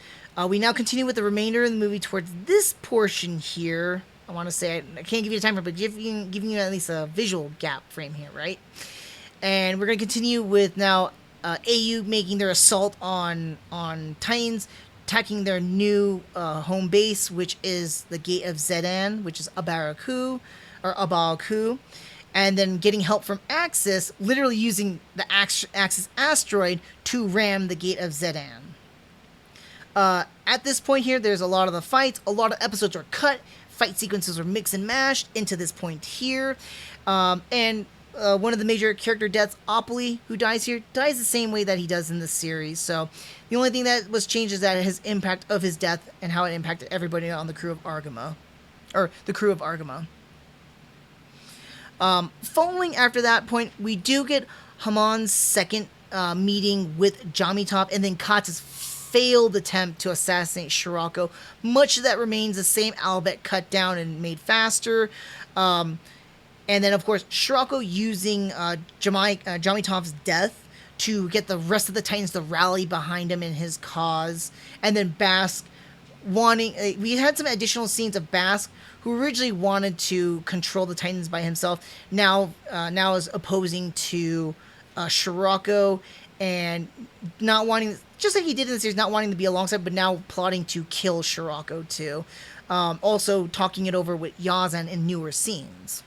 we now continue with the remainder of the movie towards this portion here. I want to say, I can't give you a timer, but giving you at least a visual gap frame here, right? And we're going to continue with now AU making their assault on Titans, attacking their new home base, which is the Gate of Zedan, which is Abaraku, and then getting help from Axis, literally using the Axis asteroid to ram the Gate of Zedan. At this point here, there's a lot of the fights. A lot of episodes are cut. Fight sequences are mixed and mashed into this point here. And one of the major character deaths, Opoly, who dies here, dies the same way that he does in the series. So the only thing that was changed is that his impact of his death and how it impacted everybody on the crew of Argama. Following after that point, we do get Haman's second meeting with Jamitov and then Kat's failed attempt to assassinate Shirako. Much of that remains the same, albeit cut down and made faster. And then, of course, Shirako using Jamitov's death to get the rest of the Titans to rally behind him in his cause. And then Bask wanting... we had some additional scenes of Bask, who originally wanted to control the Titans by himself, now is opposing to Shirako and not wanting... just like he did in the series, not wanting to be alongside, but now plotting to kill Shirako too. Also talking it over with Yazan in newer scenes.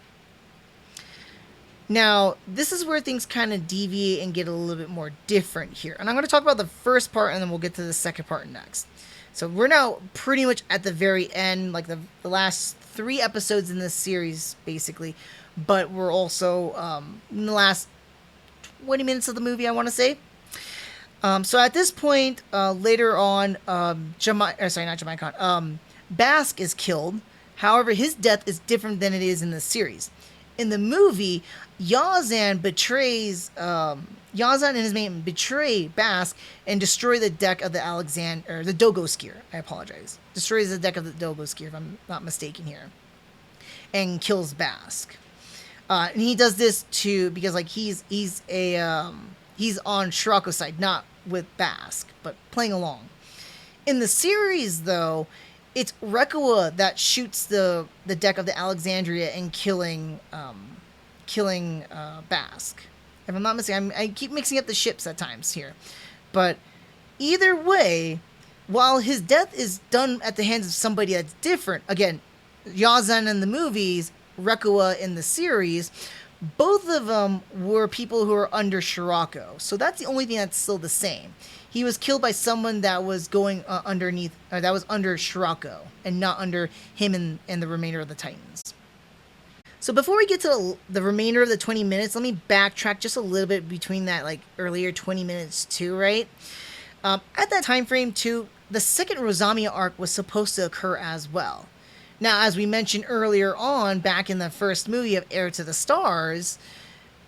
Now, this is where things kind of deviate and get a little bit more different here. And I'm going to talk about the first part, and then we'll get to the second part next. So we're now pretty much at the very end, like the last 3 episodes in this series, basically. But we're also in the last 20 minutes of the movie, I want to say. So at this point, later on, Bask is killed. However, his death is different than it is in the series. In the movie, Yazan and his mate betray Bask and destroy the deck of the Dogosphere. I apologize. Destroys the deck of the Dogosphere, if I'm not mistaken here, and kills Bask. And he does this because like he's on Shirako's side, not with Basque, but playing along. In the series, though, it's Rekuwa that shoots the deck of the Alexandria and killing Basque. If I'm not mistaken, I keep mixing up the ships at times here, but either way, while his death is done at the hands of somebody that's different, again, Yazan in the movies, Rekuwa in the series, both of them were people who were under Shirako. So that's the only thing that's still the same. He was killed by someone that was going that was under Shirako, and not under him and the remainder of the Titans. So before we get to the remainder of the 20 minutes, let me backtrack just a little bit between that like earlier 20 minutes too, right? At that time frame too, the second Rosamia arc was supposed to occur as well. Now, as we mentioned earlier on, back in the first movie of Heir to the Stars,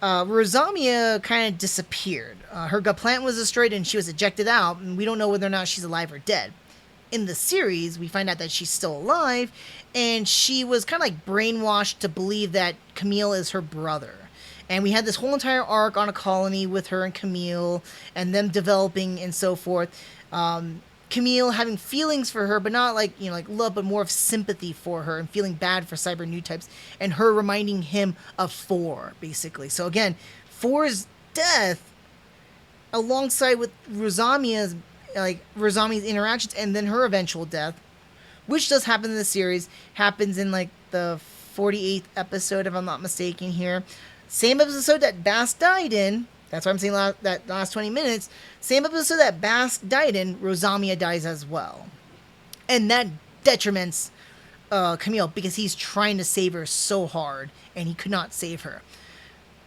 Rosamia kind of disappeared. Her gut plant was destroyed and she was ejected out, and we don't know whether or not she's alive or dead. In the series, we find out that she's still alive, and she was kind of like brainwashed to believe that Camille is her brother. And we had this whole entire arc on a colony with her and Camille, and them developing and so forth. Camille having feelings for her, but not like, like love, but more of sympathy for her and feeling bad for cyber new types, and her reminding him of Four, basically. So again, Four's death alongside with Rosamia's interactions, and then her eventual death, which does happen in the series, happens in like the 48th episode, if I'm not mistaken here. Same episode that Basque died in. That's why I'm saying that last 20 minutes. Same episode that Basque died in, Rosamia dies as well. And that detriments Camille, because he's trying to save her so hard, and he could not save her.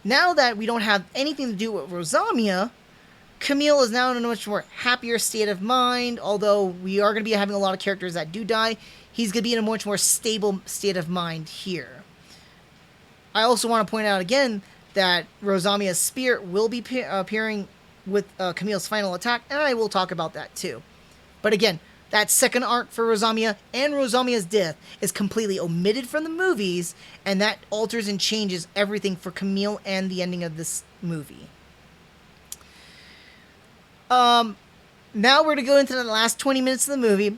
Now that we don't have anything to do with Rosamia, Camille is now in a much more happier state of mind. Although we are going to be having a lot of characters that do die, he's going to be in a much more stable state of mind here. I also want to point out again that Rosamia's spirit will be appearing with Camille's final attack, and I will talk about that too. But again, that second arc for Rosamia and Rosamia's death is completely omitted from the movies, and that alters and changes everything for Camille and the ending of this movie. Now we're going to go into the last 20 minutes of the movie.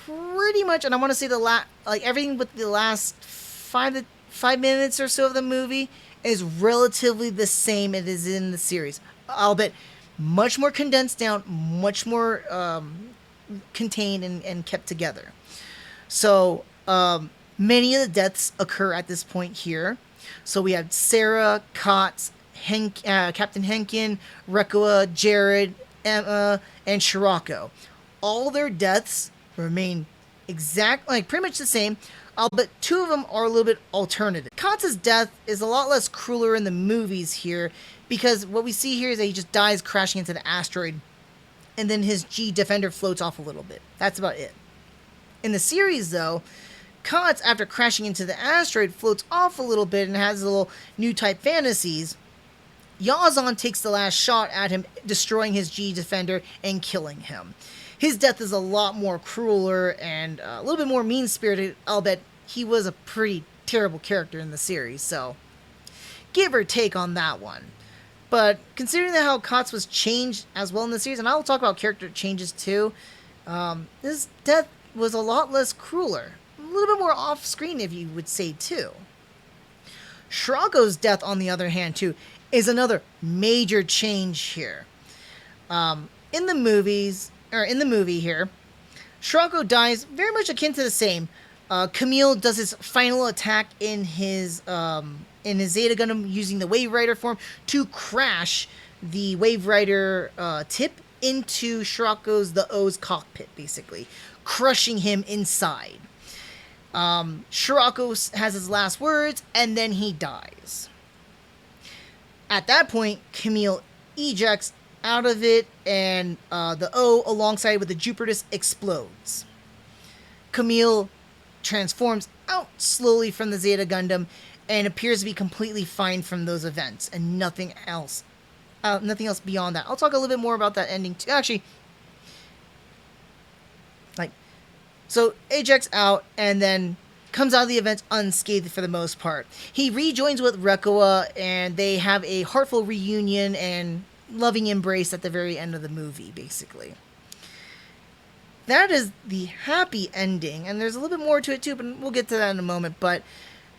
Pretty much, and I want to say everything with the last 5 minutes or so of the movie is relatively the same it is in the series. Albeit much more condensed down, much more contained and kept together. So many of the deaths occur at this point here. So we have Sarah, Kotz, Captain Henkin, Rekuwa, Jared, Emma, and Shirako. All their deaths remain pretty much the same, but two of them are a little bit alternative. Kotz's death is a lot less crueler in the movies here, because what we see here is that he just dies crashing into the asteroid, and then his G Defender floats off a little bit. That's about it. In the series, though, Kotz, after crashing into the asteroid, floats off a little bit and has little new type fantasies. Yazan takes the last shot at him, destroying his G Defender and killing him. His death is a lot more crueler and a little bit more mean-spirited, albeit he was a pretty terrible character in the series, so give or take on that one. But considering how Kotz was changed as well in the series, and I'll talk about character changes too, his death was a lot less crueler. A little bit more off-screen, if you would say, too. Shirako's death, on the other hand, too, is another major change here. In the movie here, Shirako dies very much akin to the same. Camille does his final attack in his Zeta Gundam using the Wave Rider form to crash the Wave Rider tip into the O's cockpit, basically, crushing him inside. Shirako has his last words, and then he dies. At that point, Camille ejects out of it, and the O, alongside with the Jupiterus, explodes. Camille transforms out slowly from the Zeta Gundam and appears to be completely fine from those events, and nothing else beyond that. I'll talk a little bit more about that ending too. Actually, so ejects out, and then comes out of the event unscathed for the most part. He rejoins with Rekoa, and they have a heartful reunion and loving embrace at the very end of the movie, basically. That is the happy ending, and there's a little bit more to it too, but we'll get to that in a moment. But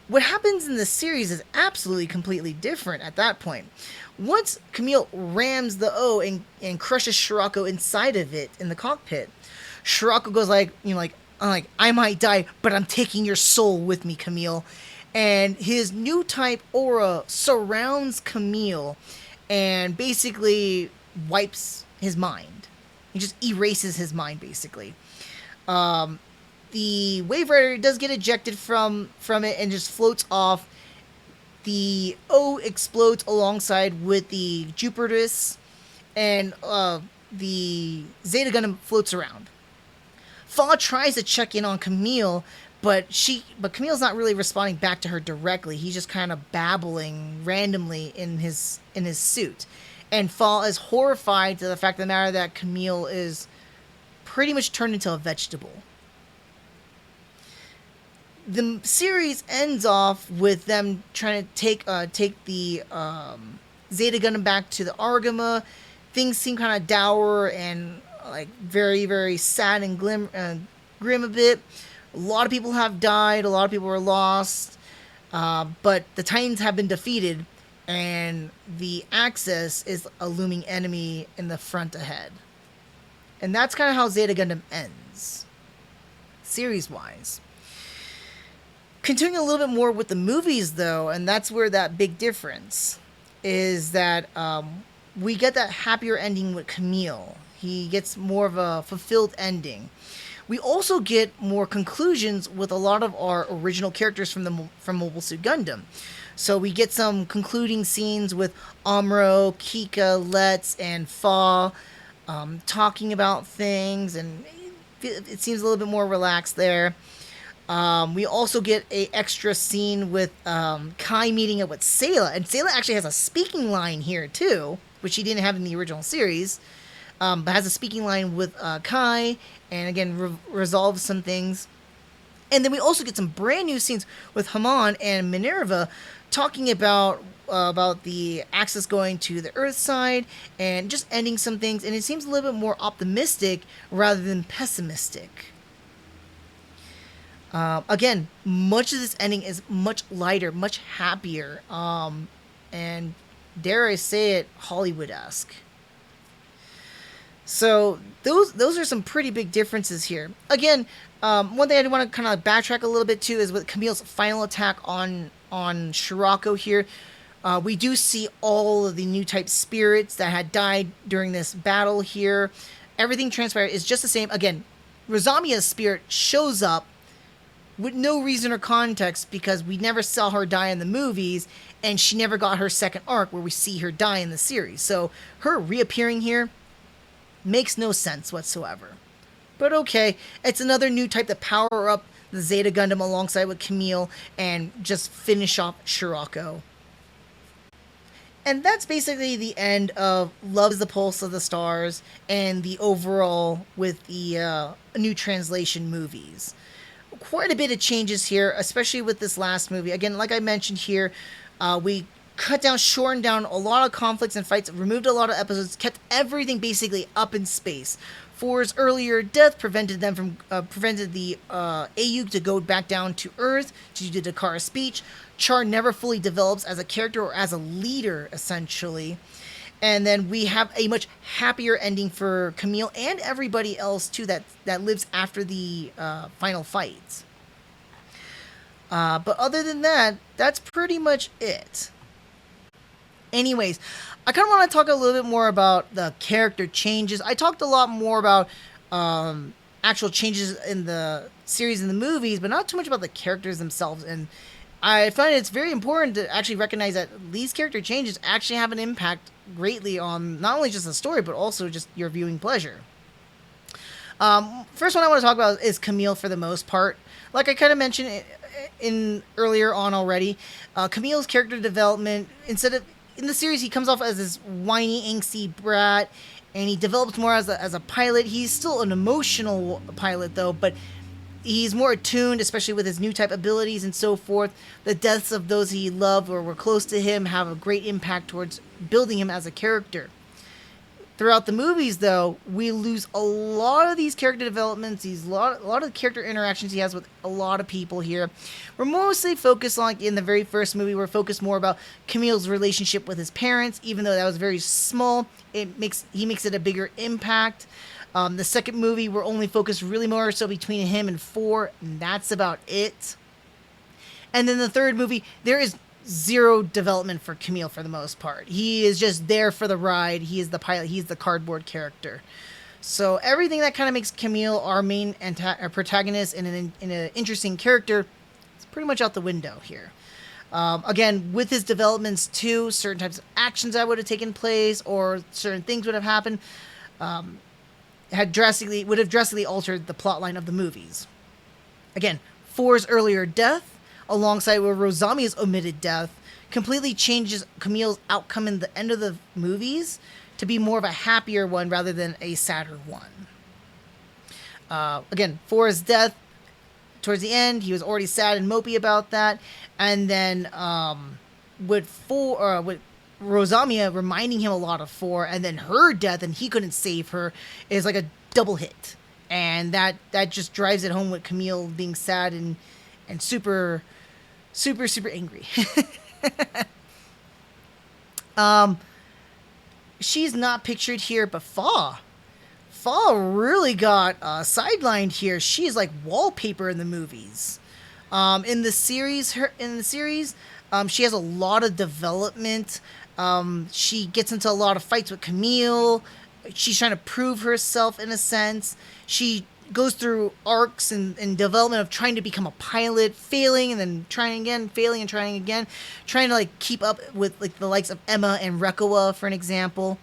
what happens in the series is absolutely completely different at that point. Once Camille rams the O and crushes Shirako inside of it in the cockpit, Shirako goes like, I might die, but I'm taking your soul with me, Camille. And his new type aura surrounds Camille and basically wipes his mind. He just erases his mind, basically. The Wave Rider does get ejected from it and just floats off. The O explodes alongside with the Jupiterus, and the Zeta Gundam floats around. Fa tries to check in on Camille, but Camille's not really responding back to her directly. He's just kind of babbling randomly in his suit. And Fa is horrified to the fact of the matter that Camille is pretty much turned into a vegetable. The series ends off with them trying to take the Zeta Gundam back to the Argama. Things seem kind of dour and like very, very sad and grim a bit. A lot of people have died. A lot of people were lost. But the Titans have been defeated, and the Axis is a looming enemy in the front ahead. And that's kind of how Zeta Gundam ends, series-wise. Continuing a little bit more with the movies, though, and that's where that big difference is that we get that happier ending with Camille. He gets more of a fulfilled ending. We also get more conclusions with a lot of our original characters from Mobile Suit Gundam. So we get some concluding scenes with Amuro, Kika, Let's, and Fa talking about things, and it seems a little bit more relaxed there. We also get a extra scene with Kai meeting up with Sayla, and Sayla actually has a speaking line here too, which she didn't have in the original series, but has a speaking line with Kai, and again resolves some things. And then we also get some brand new scenes with Haman and Minerva talking about the Axis going to the Earth side and just ending some things, and it seems a little bit more optimistic rather than pessimistic. Again, much of this ending is much lighter, much happier, and dare I say it, Hollywood-esque. So those are some pretty big differences here. Again, one thing I do want to kind of backtrack a little bit too is with Camille's final attack on Shirako here. We do see all of the new type spirits that had died during this battle here. Everything transpired is just the same. Again, Rosamia's spirit shows up with no reason or context because we never saw her die in the movies, and she never got her second arc where we see her die in the series. So her reappearing here makes no sense whatsoever. But okay, it's another new type to power up the Zeta Gundam alongside with Camille and just finish off Shirako. And that's basically the end of Love is the Pulse of the Stars and the overall with the new translation movies. Quite a bit of changes here, especially with this last movie. Again, like I mentioned here, we shortened down a lot of conflicts and fights, removed a lot of episodes, kept everything basically up in space. Four's earlier death prevented the AU to go back down to Earth to do the Dakar speech. Char never fully develops as a character or as a leader, essentially. And then we have a much happier ending for Camille and everybody else, too, that lives after the final fights. But other than that, that's pretty much it. Anyways, I kind of want to talk a little bit more about the character changes. I talked a lot more about actual changes in the series and the movies, but not too much about the characters themselves. And I find it's very important to actually recognize that these character changes actually have an impact greatly on not only just the story, but also just your viewing pleasure. First one I want to talk about is Camille for the most part. Like I kind of mentioned in earlier on already, Camille's character development, in the series, he comes off as this whiny, angsty brat, and he develops more as a pilot. He's still an emotional pilot, though, but he's more attuned, especially with his new type abilities and so forth. The deaths of those he loved or were close to him have a great impact towards building him as a character. Throughout the movies, though, we lose a lot of these character developments, a lot of character interactions he has with a lot of people here. We're mostly focused on, like, in the very first movie, we're focused more about Camille's relationship with his parents, even though that was very small. He makes it a bigger impact. The second movie, we're only focused really more so between him and Four, and that's about it. And then the third movie, there is zero development for Camille for the most part. He is just there for the ride. He is the pilot. He's the cardboard character. So everything that kind of makes Camille our main protagonist and an interesting character is pretty much out the window here. Again, with his developments too, certain types of actions that would have taken place or certain things would have happened would have drastically altered the plotline of the movies. Again, Four's earlier death, alongside with Rosamia's omitted death, completely changes Camille's outcome in the end of the movies to be more of a happier one rather than a sadder one. Again, Four's death, towards the end, he was already sad and mopey about that, and then with Rosamia reminding him a lot of Four, and then her death, and he couldn't save her, is like a double hit, and that just drives it home with Camille being sad and super angry. She's not pictured here, but Fa really got sidelined here. She's like wallpaper in the movies. In the series, she has a lot of development. She gets into a lot of fights with Camille. She's trying to prove herself in a sense. She goes through arcs and development of trying to become a pilot, failing and then trying again, failing and trying again, trying to like keep up with like the likes of Emma and Rekoa, for an example.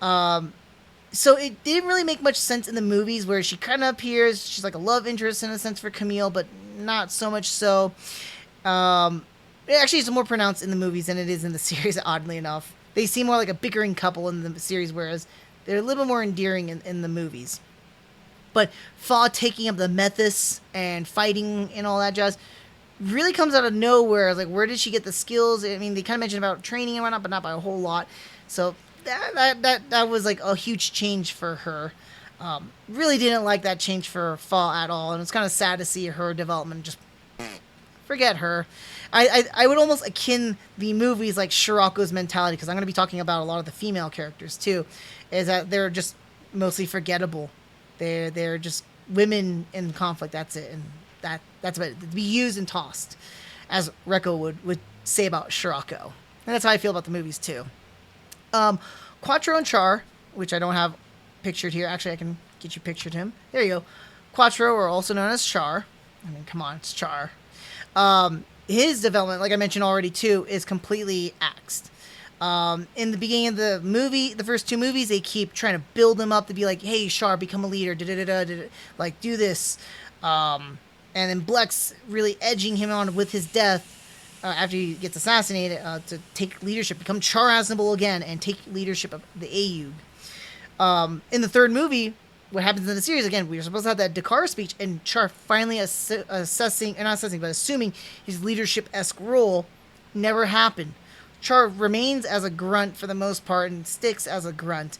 So it didn't really make much sense in the movies where she kind of appears. She's like a love interest in a sense for Camille, but not so much so. Actually, it's more pronounced in the movies than it is in the series, oddly enough. They seem more like a bickering couple in the series, whereas they're a little more endearing in the movies. But Fa taking up the Methus and fighting and all that jazz really comes out of nowhere. Like, where did she get the skills? I mean, they kind of mentioned about training and whatnot, but not by a whole lot. So that was like a huge change for her. Really didn't like that change for Fa at all, and it's kind of sad to see her development just forget her. I would almost akin the movies like Shirako's mentality, because I'm going to be talking about a lot of the female characters too, is that they're just mostly forgettable. They're just women in conflict. That's it, and that's about it. To be used and tossed, as Reko would say about Shirako. And that's how I feel about the movies too. Quattro and Char, which I don't have pictured here. Actually, I can get you pictured him. There you go. Quattro, or also known as Char. I mean, come on, it's Char. His development, like I mentioned already too, is completely axed. In the beginning of the movie, the first two movies, they keep trying to build him up to be like, hey, Char, become a leader, like, do this. And then Blex really edging him on with his death after he gets assassinated to take leadership, become Char Aznable again, and take leadership of the AUG. In the third movie, what happens in the series, again, we were supposed to have that Dakar speech, and Char finally assuming his leadership-esque role, never happened. Char remains as a grunt for the most part and sticks as a grunt.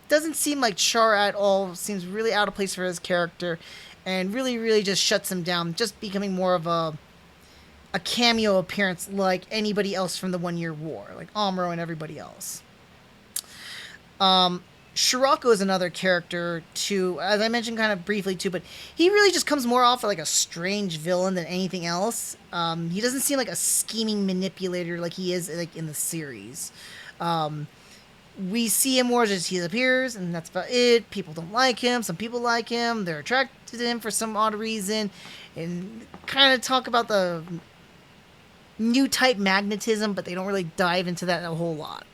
Doesn't seem like Char at all. Seems really out of place for his character, and really, really just shuts him down, just becoming more of a cameo appearance like anybody else from the 1 Year War, like Amuro and everybody else. Shirako is another character too, as I mentioned kind of briefly too, but he really just comes more off like a strange villain than anything else. He doesn't seem like a scheming manipulator like he is like in the series. We see him more as he appears, and that's about it. People don't like him. Some people like him. They're attracted to him for some odd reason, and kind of talk about the new type magnetism, but they don't really dive into that a whole lot.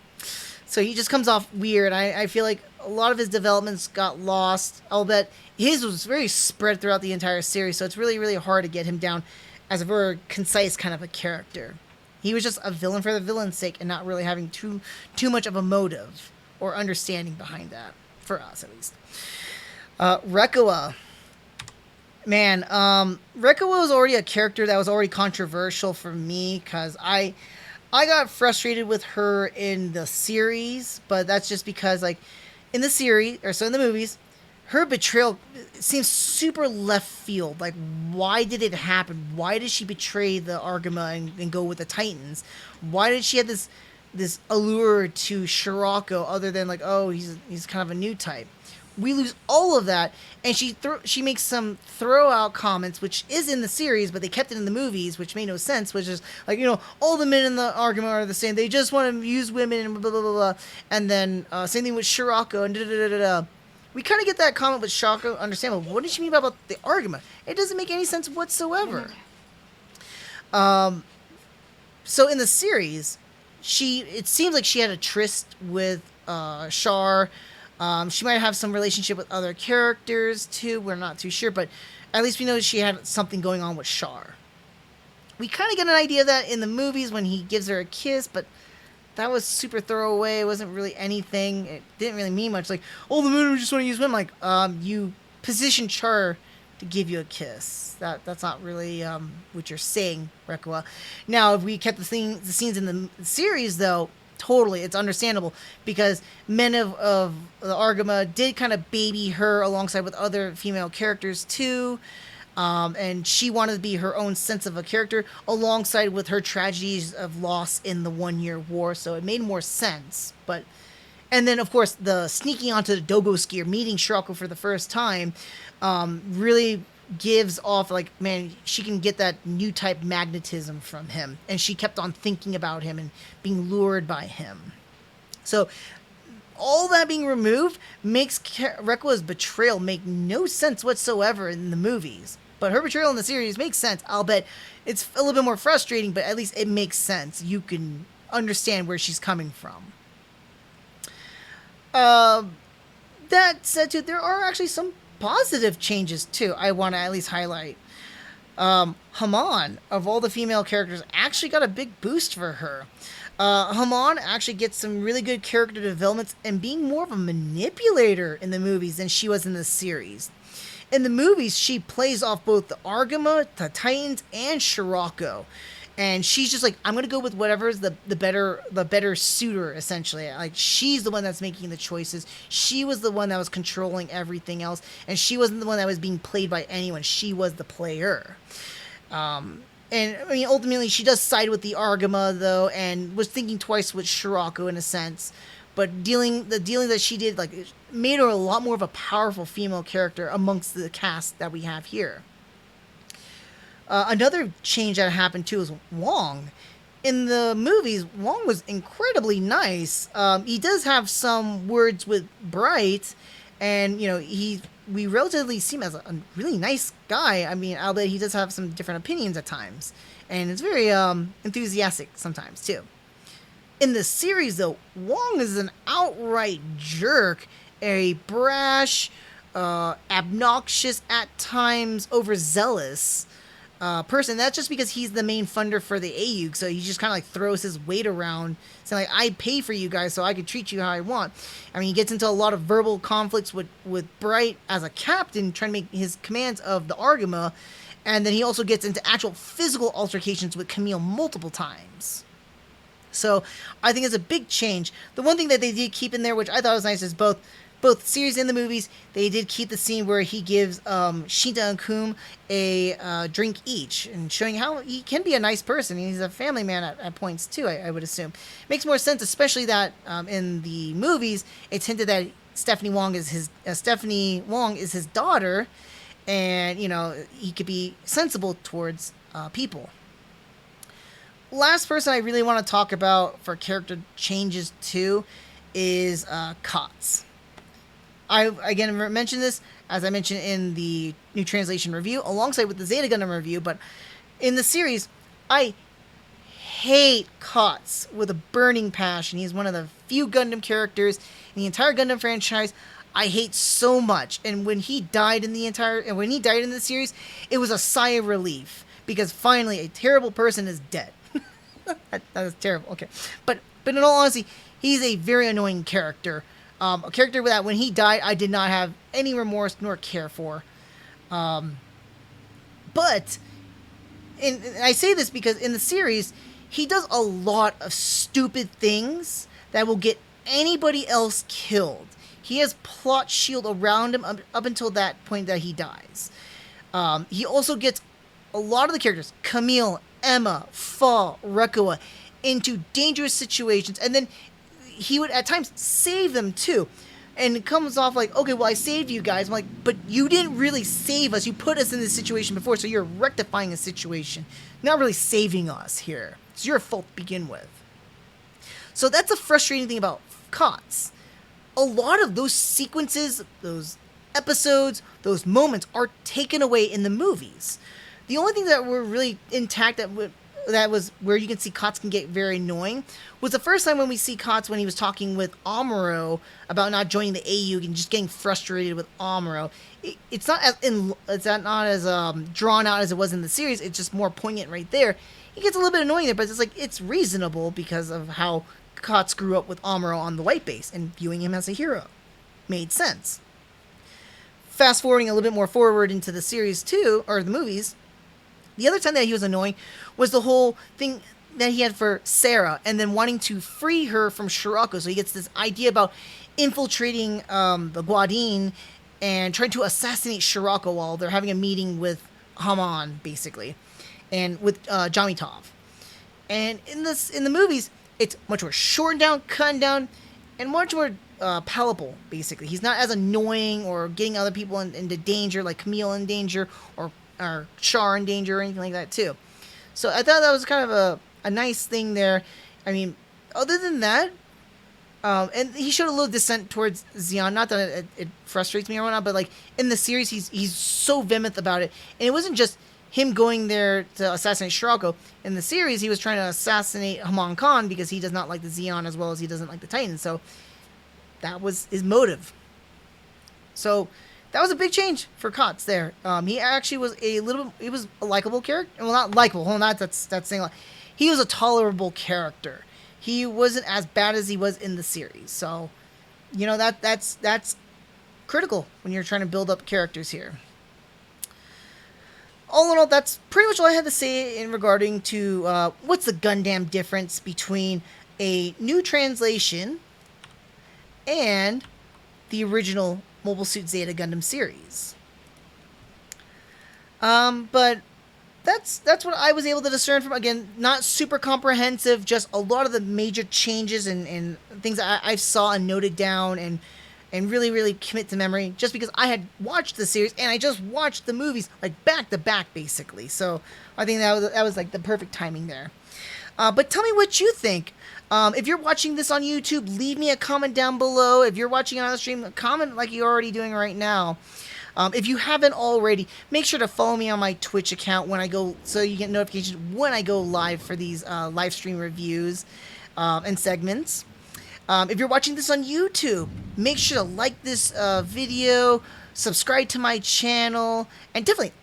So he just comes off weird. I feel like a lot of his developments got lost. I'll bet his was very spread throughout the entire series, so it's really, really hard to get him down as a very concise kind of a character. He was just a villain for the villain's sake and not really having too much of a motive or understanding behind that, for us at least. Rekoa. Man, Rekka was already a character that was already controversial for me because I got frustrated with her in the series, but that's just because like in the series or so in the movies, her betrayal seems super left field. Like, why did it happen? Why did she betray the Argama and go with the Titans? Why did she have this allure to Shirako other than like, oh, he's kind of a new type? We lose all of that, and she makes some throw out comments, which is in the series, but they kept it in the movies, which made no sense. Which is like, all the men in the argument are the same. They just want to use women and blah blah blah blah. And then same thing with Shirako and da da da da da. We kind of get that comment with Shirako, understandable. What did she mean about the argument? It doesn't make any sense whatsoever. So in the series, it seems like she had a tryst with Char. She might have some relationship with other characters too. We're not too sure, but at least we know she had something going on with Char. We kind of get an idea of that in the movies when he gives her a kiss, but that was super throwaway. It wasn't really anything. It didn't really mean much. Like, oh, the men just want to use women. Like, you position Char to give you a kiss. That's not really what you're saying, Rekua. Now, if we kept the scenes in the series, though, totally, it's understandable because men of the Argama did kind of baby her alongside with other female characters too, and she wanted to be her own sense of a character alongside with her tragedies of loss in the 1 year war, so it made more sense. And then of course the sneaking onto the Dogo skier, meeting Shirako for the first time, really gives off like, man, she can get that new type magnetism from him, and she kept on thinking about him and being lured by him. So all that being removed makes Rekua's betrayal make no sense whatsoever in the movies, but her betrayal in the series makes sense. I'll bet it's a little bit more frustrating, but at least it makes sense. You can understand where she's coming from. That said, too, there are actually some positive changes too. I want to at least highlight. Haman, of all the female characters, actually got a big boost for her. Haman actually gets some really good character developments and being more of a manipulator in the movies than she was in the series. In the movies, she plays off both the Argama, the Titans, and Shirako. And she's just like, I'm gonna go with whatever's the better suitor, essentially. Like, she's the one that's making the choices. She was the one that was controlling everything else, and she wasn't the one that was being played by anyone. She was the player. And I mean, ultimately, she does side with the Argama though, and was thinking twice with Shirako in a sense. But the dealing that she did, like, it made her a lot more of a powerful female character amongst the cast that we have here. Another change that happened too is Wong. In the movies, Wong was incredibly nice. He does have some words with Bright, and we relatively see him as a really nice guy. I mean, albeit he does have some different opinions at times, and it's very enthusiastic sometimes too. In the series, though, Wong is an outright jerk, a brash, obnoxious, at times overzealous person. That's just because he's the main funder for the AUG, so he just kind of like throws his weight around, saying like, I pay for you guys so I can treat you how I want. I mean, he gets into a lot of verbal conflicts with Bright as a captain, trying to make his commands of the Argama, and then he also gets into actual physical altercations with Camille multiple times. So I think it's a big change. The one thing that they did keep in there, which I thought was nice, is both series and the movies, they did keep the scene where he gives Shinta and Kum a drink each, and showing how he can be a nice person. He's a family man at points too, I would assume. Makes more sense, especially that in the movies, it's hinted that Stephanie Wong is his daughter, and he could be sensible towards people. Last person I really want to talk about for character changes too is Kotz. I again mentioned this, as I mentioned in the New Translation review, alongside with the Zeta Gundam review, but in the series, I hate Kotz with a burning passion. He's one of the few Gundam characters in the entire Gundam franchise I hate so much. And when he died in the series, it was a sigh of relief, because finally a terrible person is dead. that is terrible. Okay, but in all honesty, he's a very annoying character. A character that when he died, I did not have any remorse nor care for. But, and I say this because in the series, he does a lot of stupid things that will get anybody else killed. He has plot shield around him up until that point that he dies. He also gets a lot of the characters, Camille, Emma, Fa, Rekua, into dangerous situations, and then he would at times save them too. And it comes off like, okay, well, I saved you guys. I'm like, but you didn't really save us. You put us in this situation before, so you're rectifying a situation, not really saving us here. It's your fault to begin with. So that's a frustrating thing about COTS. A lot of those sequences, those episodes, those moments are taken away in the movies. The only thing that were really intact that was where you can see COTS can get very annoying was the first time when we see COTS when he was talking with Amuro about not joining the AU and just getting frustrated with Amuro. It's not as drawn out as it was in the series. It's just more poignant right there. It gets a little bit annoying there, but it's like it's reasonable because of how COTS grew up with Amuro on the white base and viewing him as a hero. Made sense. Fast forwarding a little bit more forward into the series too, or the movies, the other time that he was annoying was the whole thing that he had for Sarah and then wanting to free her from Shirako. So he gets this idea about infiltrating the Guadin and trying to assassinate Shirako while they're having a meeting with Haman, basically, and with Jamitov. And in the movies, it's much more shortened down, cut down, and much more palatable, basically. He's not as annoying or getting other people into danger, like Camille in danger, or Char in danger, or anything like that, too. So I thought that was kind of a nice thing there. I mean, other than that, and he showed a little dissent towards Xion. Not that it frustrates me or whatnot, but like in the series, he's so vehement about it. And it wasn't just him going there to assassinate Shirako. In the series, he was trying to assassinate Haman Khan because he does not like the Xion as well as he doesn't like the Titans. So that was his motive. So that was a big change for COTS there. He actually was he was a likable character. Well, not likable. Hold on, that's saying a lot. He was a tolerable character. He wasn't as bad as he was in the series. So, you know, that's critical when you're trying to build up characters here. All in all, that's pretty much all I had to say in regarding to what's the Gundam difference between a new translation and the original Mobile Suit Zeta Gundam series. But that's what I was able to discern from. Again, not super comprehensive, just a lot of the major changes and things I saw and noted down and really, really commit to memory, just because I had watched the series and I just watched the movies like back to back, basically. So I think that was like the perfect timing there. But tell me what you think. If you're watching this on YouTube, leave me a comment down below. If you're watching on the stream, comment like you're already doing right now. If you haven't already, make sure to follow me on my Twitch account when I go, so you get notifications when I go live for these live stream reviews and segments. If you're watching this on YouTube, make sure to like this video, subscribe to my channel, and definitely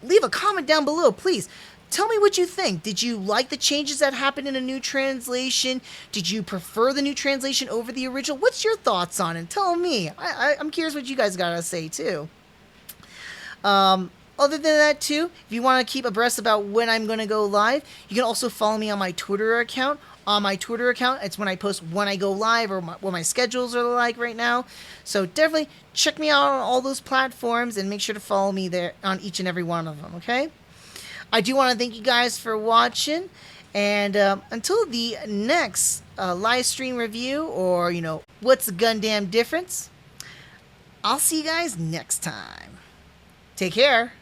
leave a comment down below, please. Tell me what you think. Did you like the changes that happened in a new translation? Did you prefer the new translation over the original? What's your thoughts on it? Tell me. I'm curious what you guys got to say, too. Other than that, too, if you want to keep abreast about when I'm going to go live, you can also follow me on my Twitter account. On my Twitter account, it's when I post when I go live or what my schedules are like right now. So definitely check me out on all those platforms and make sure to follow me there on each and every one of them, okay? I do want to thank you guys for watching, and until the next live stream review or, you know, what's the Gundam difference, I'll see you guys next time. Take care.